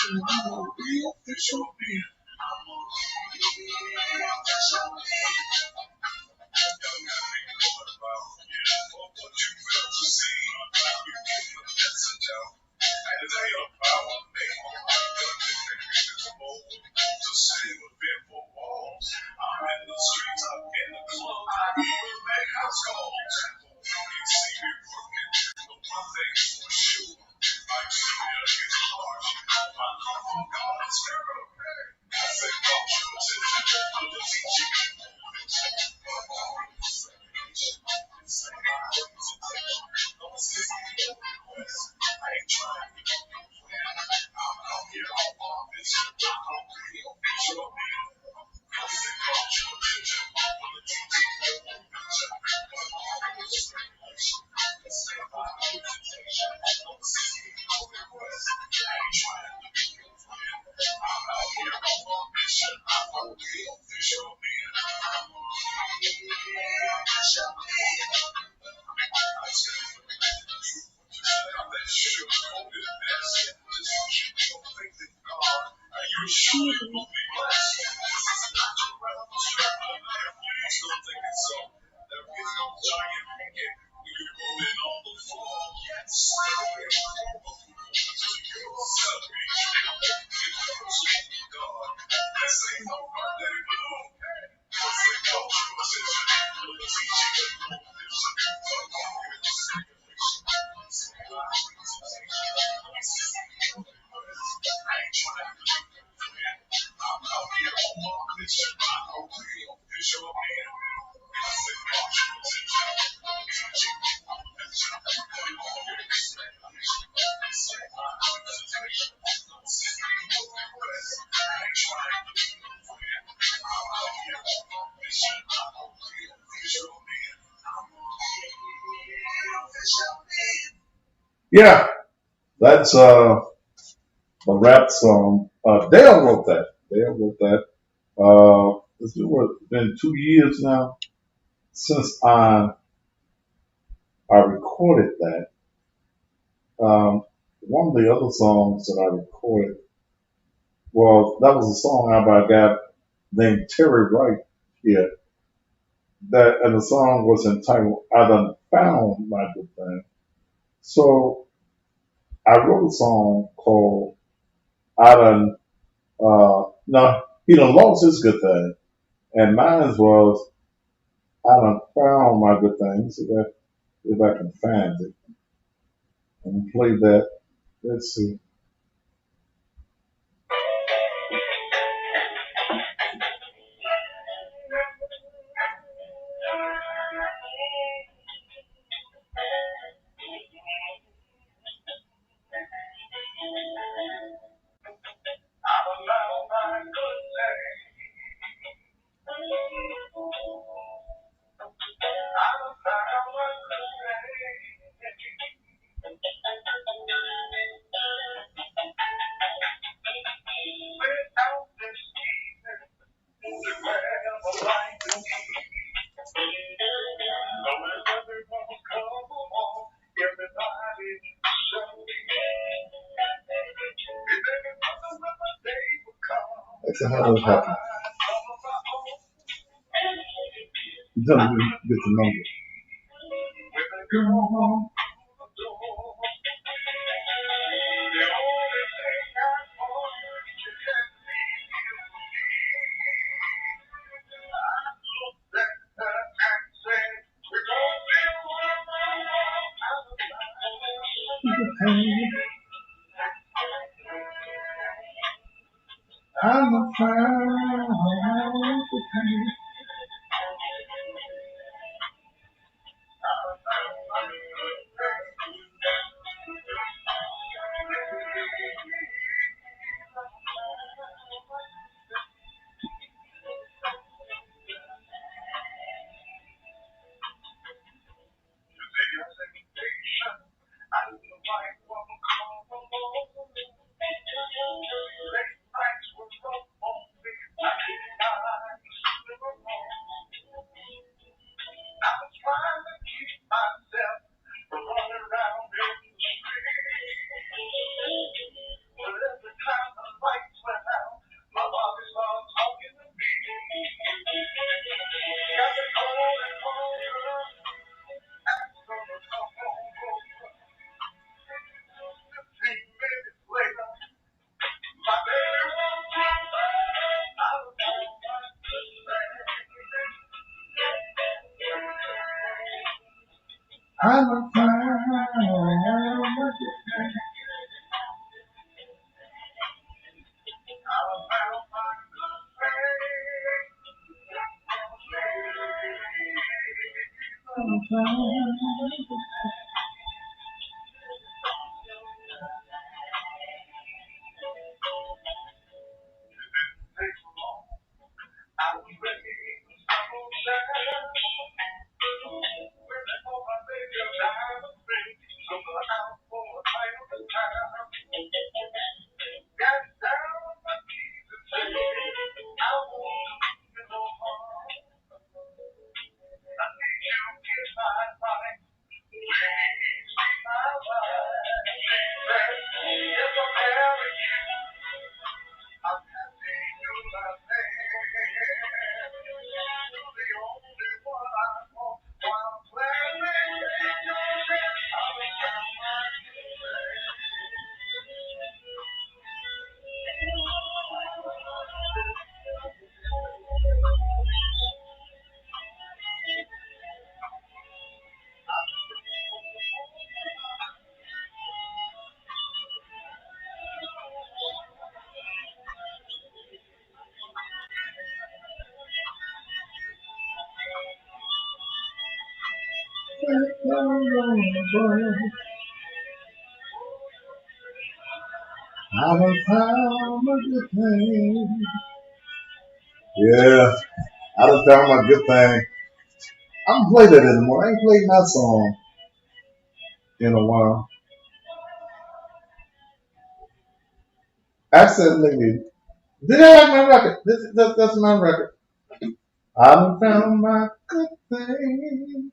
Yeah, that's a rap song. Dale wrote that. Dale wrote that. It's been 2 years now since I recorded that. One of the other songs that I recorded, well, that was a song by a guy named Terry Wright. Yeah, that and the song was entitled "I Done Found My Good Thing." So I wrote a song called "I Done." No, he done lost his good thing, and mine was "I Done Found My Good Thing." See if I can find it and play that. Let's see. That's how that happened. You tell me get the number. I'm a fine. I'm a fine. I done found a good thing. Yeah, I done found my good thing. I don't play that anymore. I ain't played my song in a while. Ask that lady, did I like my record? That's my record. I done found my good thing.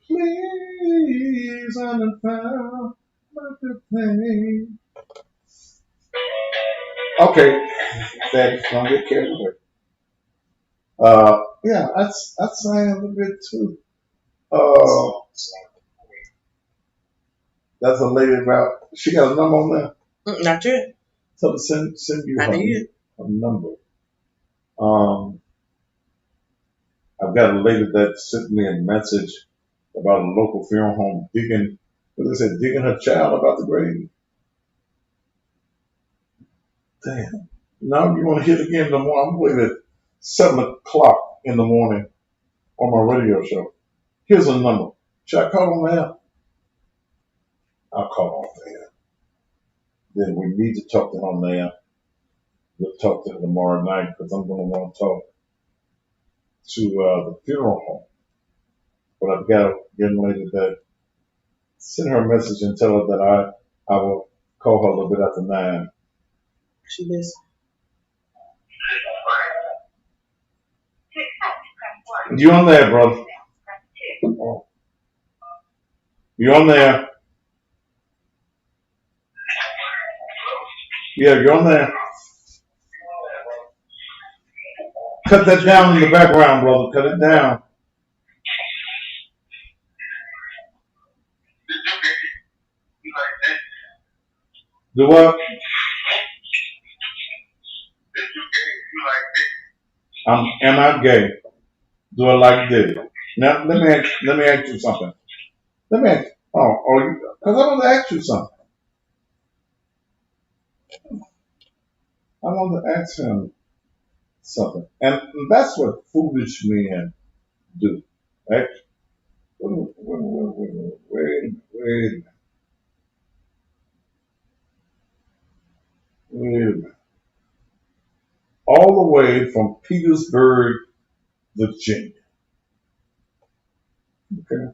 Please, I done found my good thing. Okay, Daddy, don't get carried away. Yeah, I sang a little bit too. That's a lady about. She got a number on there. Not yet. So send you I did. a number. I've got a lady that sent me a message about a local funeral home digging. What they said, digging her child about the grave. Damn. Now you want to hear it again in the morning? I'm waiting at 7 o'clock in the morning on my radio show. Here's a number. Should I call on there? I'll call on there. Then we need to talk to her on there. We'll talk to her tomorrow night because I'm going to want to talk to the funeral home. But I've got a young lady that send her a message and tell her that I will call her a little bit after 9. She listen. You on there, brother? Oh. You on there? Yeah, you're on there. Cut that down in the background, brother. Cut it down. Do what? Am I gay? Do I like dick? Now let me ask you something. Because I want to ask you something. I want to ask him something, and that's what foolish men do. Right? Wait a minute. All the way from Petersburg, Virginia. Okay.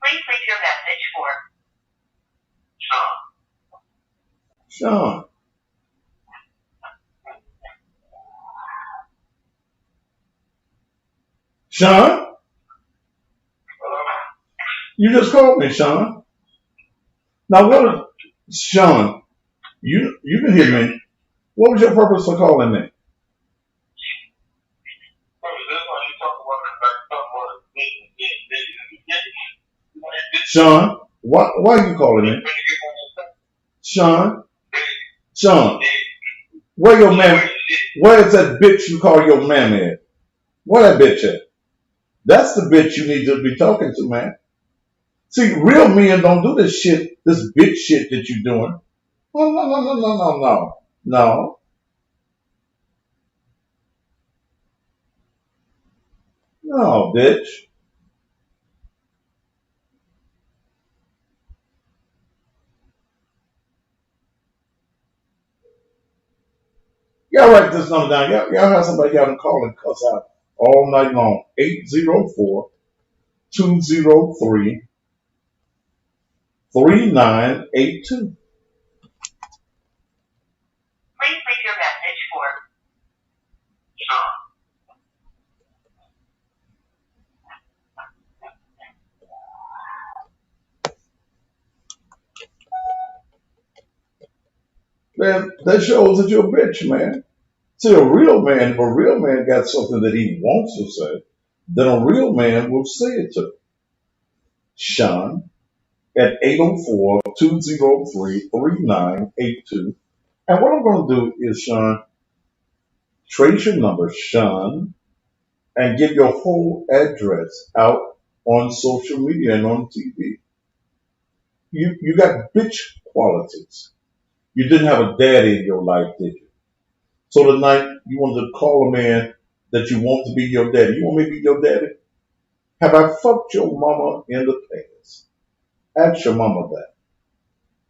Please leave your message for Sean. Sean? You just called me, Sean. Now what, Sean, you can hear me. What was your purpose for calling me? Sean, why are you calling me? Sean, where your man? Where is that bitch you call your man at? Where that bitch at? That's the bitch you need to be talking to, man. See, real men don't do this shit, this bitch shit that you doing. No. No, bitch. Y'all write this number down. Y'all have somebody y'all can call and cuss out all night long. 804-203-3982. Please leave your message for Sean. Man, that shows that you're a bitch, man. See, a real man, if a real man got something that he wants to say, then a real man will say it to Sean at 804-203-3982. And what I'm going to do is, Sean, trace your number, Sean, and give your whole address out on social media and on TV. You got bitch qualities. You didn't have a daddy in your life, did you? So tonight you wanted to call a man that you want to be your daddy. You want me to be your daddy? Have I fucked your mama in the past? Ask your mama that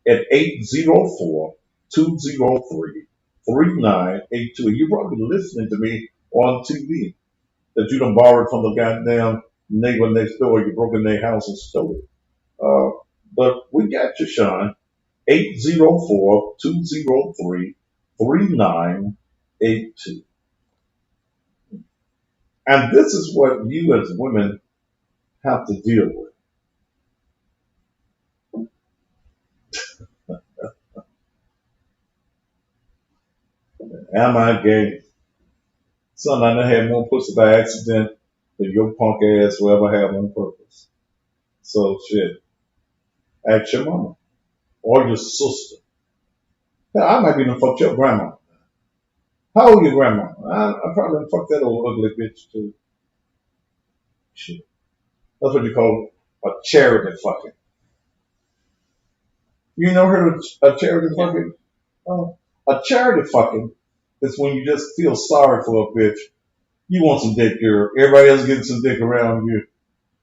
at 804-203-3982. You're probably listening to me on TV that you done borrowed from the goddamn neighbor next door. You broke in their house and stole it. But we got you, Sean. 804-203-3982. And this is what you as women have to deal with. Am I gay? Son, I done had more pussy by accident than your punk ass will ever have on purpose. So shit. Ask your mama. Or your sister. Hell, I might even fuck your grandma. How old your grandma? I probably done fucked that old ugly bitch too. Shit. That's what you call a charity fucking. You know her a charity fucking? Oh. A charity fucking is when you just feel sorry for a bitch. You want some dick, girl. Everybody else getting some dick around you.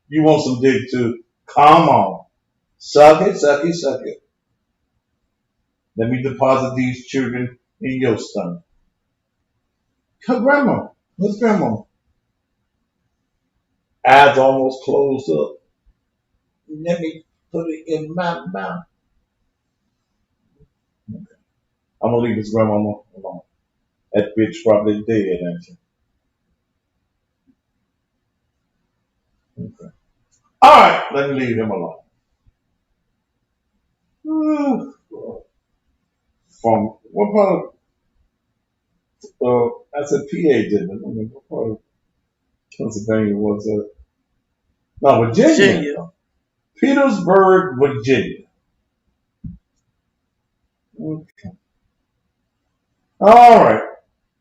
You want some dick too. Come on. Suck it, suck it, suck it. Let me deposit these children in your stomach. Her grandma. What's grandma? Eyes almost closed up. Let me put it in my mouth. Okay. I'm gonna leave his grandma alone. That bitch probably dead, ain't she? Okay. Alright, let me leave him alone. From what part of, I said PA, didn't it? I mean, what part of Pennsylvania was that? No, Virginia. Petersburg, Virginia. Okay. Alright.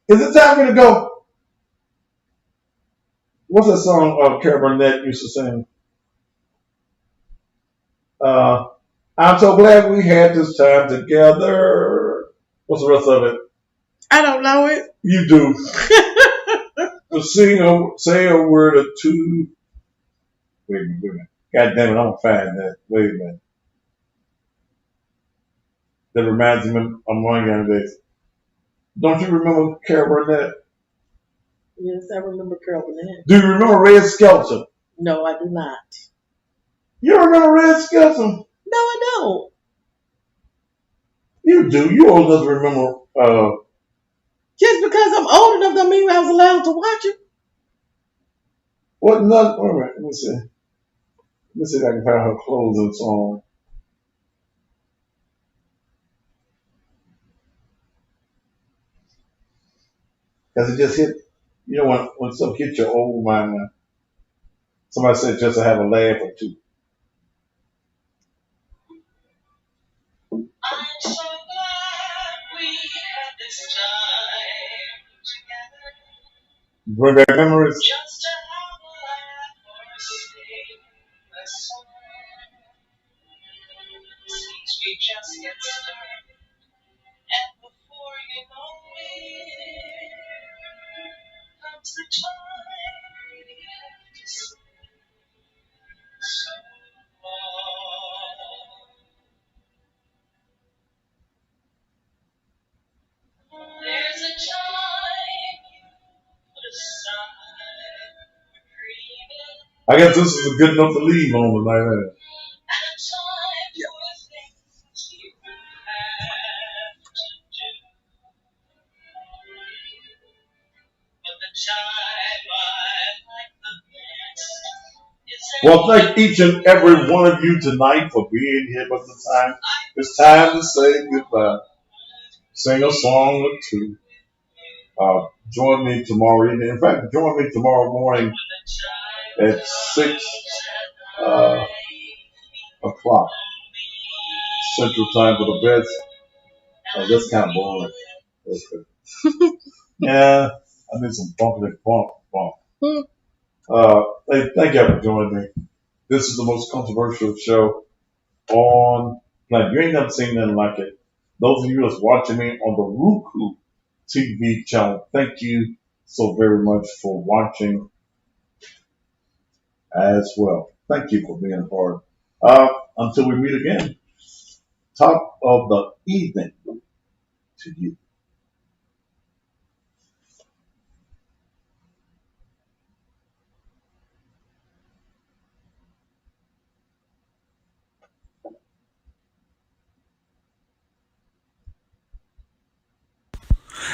Is it time for me to go? What's that song Carol Burnett used to sing? I'm so glad we had this time together. What's the rest of it? I don't know it. You do. To say a word or two. Wait a minute. God damn it, I'm gonna find that. Wait a minute. That reminds me of one young days. Don't you remember Carol Burnett? Yes, I remember Carol Burnett. Do you remember Red Skelton? No, I do not. You don't remember Red Skelton? No, I don't. You do. You old enough to remember. Just because I'm old enough doesn't mean I was allowed to watch it. What? Not. All right. Let me see. Let me see if I can find her closing song. Because it just hit. You know when stuff hits your old mind. Somebody said just to have a laugh or two. I'm so glad we had this time together. Bring back memories. Just to have a laugh or sing a song. Since we just get started, and before you know it, comes the time we have to say so long. There's a time you put aside for dreaming. I guess this is a good enough to leave on tonight. And a time for the things you have to do. But the time I like the best is well, thank each and every one of you tonight for being here. But it's time to say goodbye. Sing a song or two. Join me tomorrow evening. In fact, join me tomorrow morning at 6 o'clock Central Time for the best Oh, that's kind of boring. Okay. Yeah, I need some bumping bump bump. Hey, thank y'all for joining me. This is the most controversial show on planet. You ain't never seen nothing like it. Those of you that's watching me on the Roku TV channel, thank you so very much for watching as well. Thank you for being a part. Until we meet again, top of the evening to you.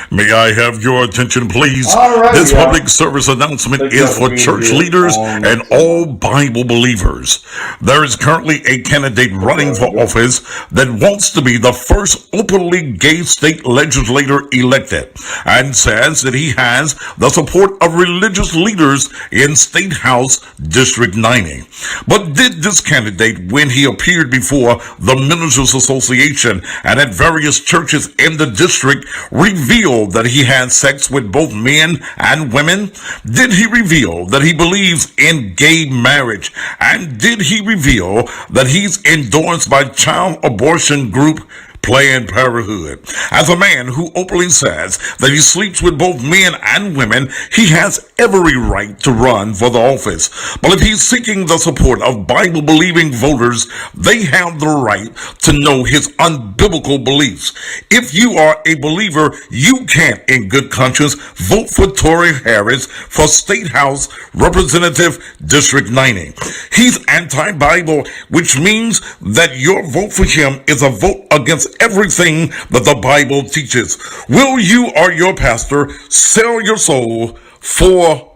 May I have your attention, please? All right, This y'all. public service announcement Thank is y'all for for being church here leaders on and all Bible believers. There is currently a candidate running for office that wants to be the first openly gay state legislator elected and says that he has the support of religious leaders in State House District 90. But did this candidate, when he appeared before the Ministers Association and at various churches in the district, reveal that he had sex with both men and women? Did he reveal that he believes in gay marriage? And did he reveal that he's endorsed by child abortion group Planned Parenthood? As a man who openly says that he sleeps with both men and women, he has every right to run for the office. But if he's seeking the support of Bible-believing voters, they have the right to know his unbiblical beliefs. If you are a believer, you can't, in good conscience, vote for Tory Harris for State House Representative District 90. He's anti-Bible, which means that your vote for him is a vote against everything that the Bible teaches. Will you or your pastor sell your soul for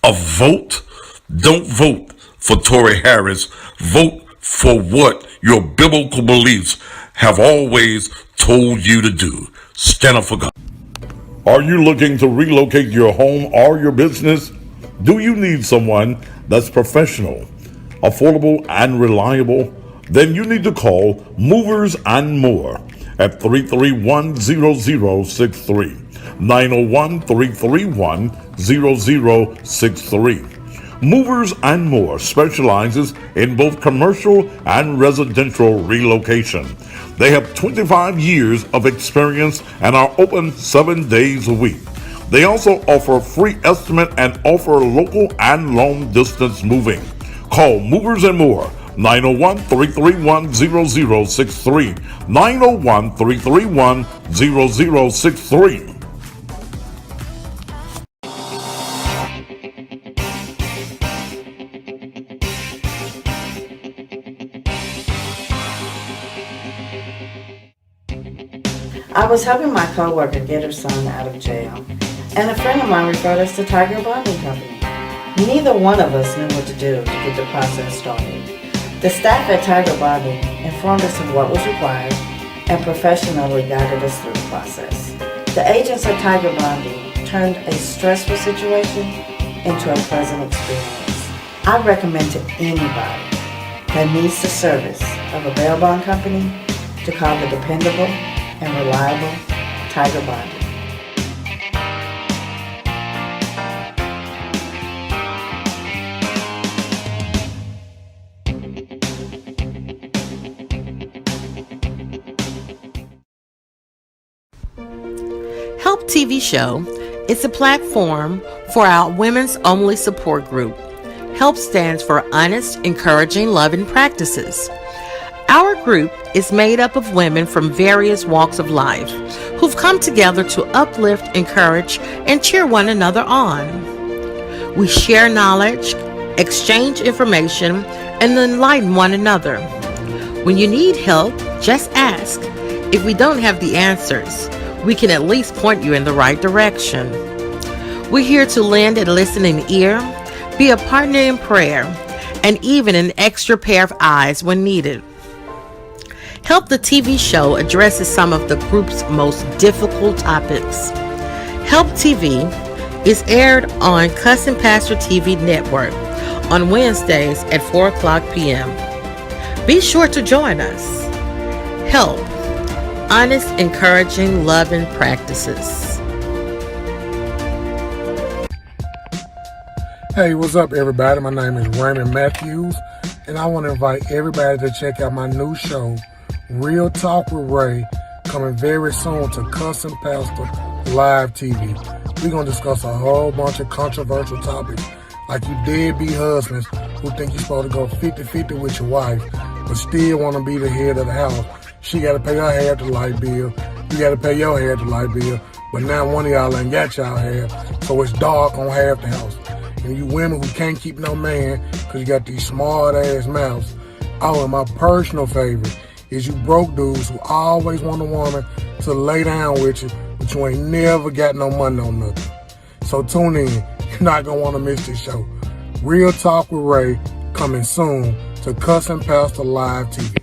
a vote? Don't vote for Tory Harris. Vote for what your biblical beliefs have always told you to do. Stand up for God. Are you looking to relocate your home or your business? Do you need someone that's professional, affordable, and reliable? Then you need to call Movers and More at 331-0063, 901-331-0063. Movers and More specializes in both commercial and residential relocation. They have 25 years of experience and are open 7 days a week. They also offer free estimate and offer local and long distance moving. Call Movers and More, 901-331-0063, 901-331-0063. I was helping my coworker get her son out of jail, and a friend of mine referred us to Tiger Bonding Company. Neither one of us knew what to do to get the process started. The staff at Tiger Bonding informed us of what was required and professionally guided us through the process. The agents at Tiger Bonding turned a stressful situation into a pleasant experience. I recommend to anybody that needs the service of a bail bond company to call the dependable and reliable Tiger Bonding. Help TV Show is a platform for our women's only support group. HELP stands for Honest, Encouraging, Loving Practices. Our group is made up of women from various walks of life who've come together to uplift, encourage, and cheer one another on. We share knowledge, exchange information, and enlighten one another. When you need help, just ask. If we don't have the answers, we can at least point you in the right direction. We're here to lend a listening ear, be a partner in prayer, and even an extra pair of eyes when needed. Help the TV Show addresses some of the group's most difficult topics. Help TV is aired on Cussing Pastor TV network on Wednesdays at 4:00 p.m. Be sure to join us. Help, honest, encouraging, loving practices. Hey, what's up, everybody? My name is Raymond Matthews, and I want to invite everybody to check out my new show, Real Talk with Ray, coming very soon to Cussing Pastor Live TV. We're going to discuss a whole bunch of controversial topics, like you deadbeat husbands who think you're supposed to go 50-50 with your wife, but still want to be the head of the house. She got to pay her half the light bill. You got to pay your half the light bill. But now one of y'all ain't got y'all half, so it's dark on half the house. And you women who can't keep no man because you got these smart-ass mouths. Oh, and my personal favorite is you broke dudes who always want a woman to lay down with you, but you ain't never got no money on nothing. So tune in. You're not going to want to miss this show. Real Talk with Ray, coming soon to Cussing Pastor Live TV.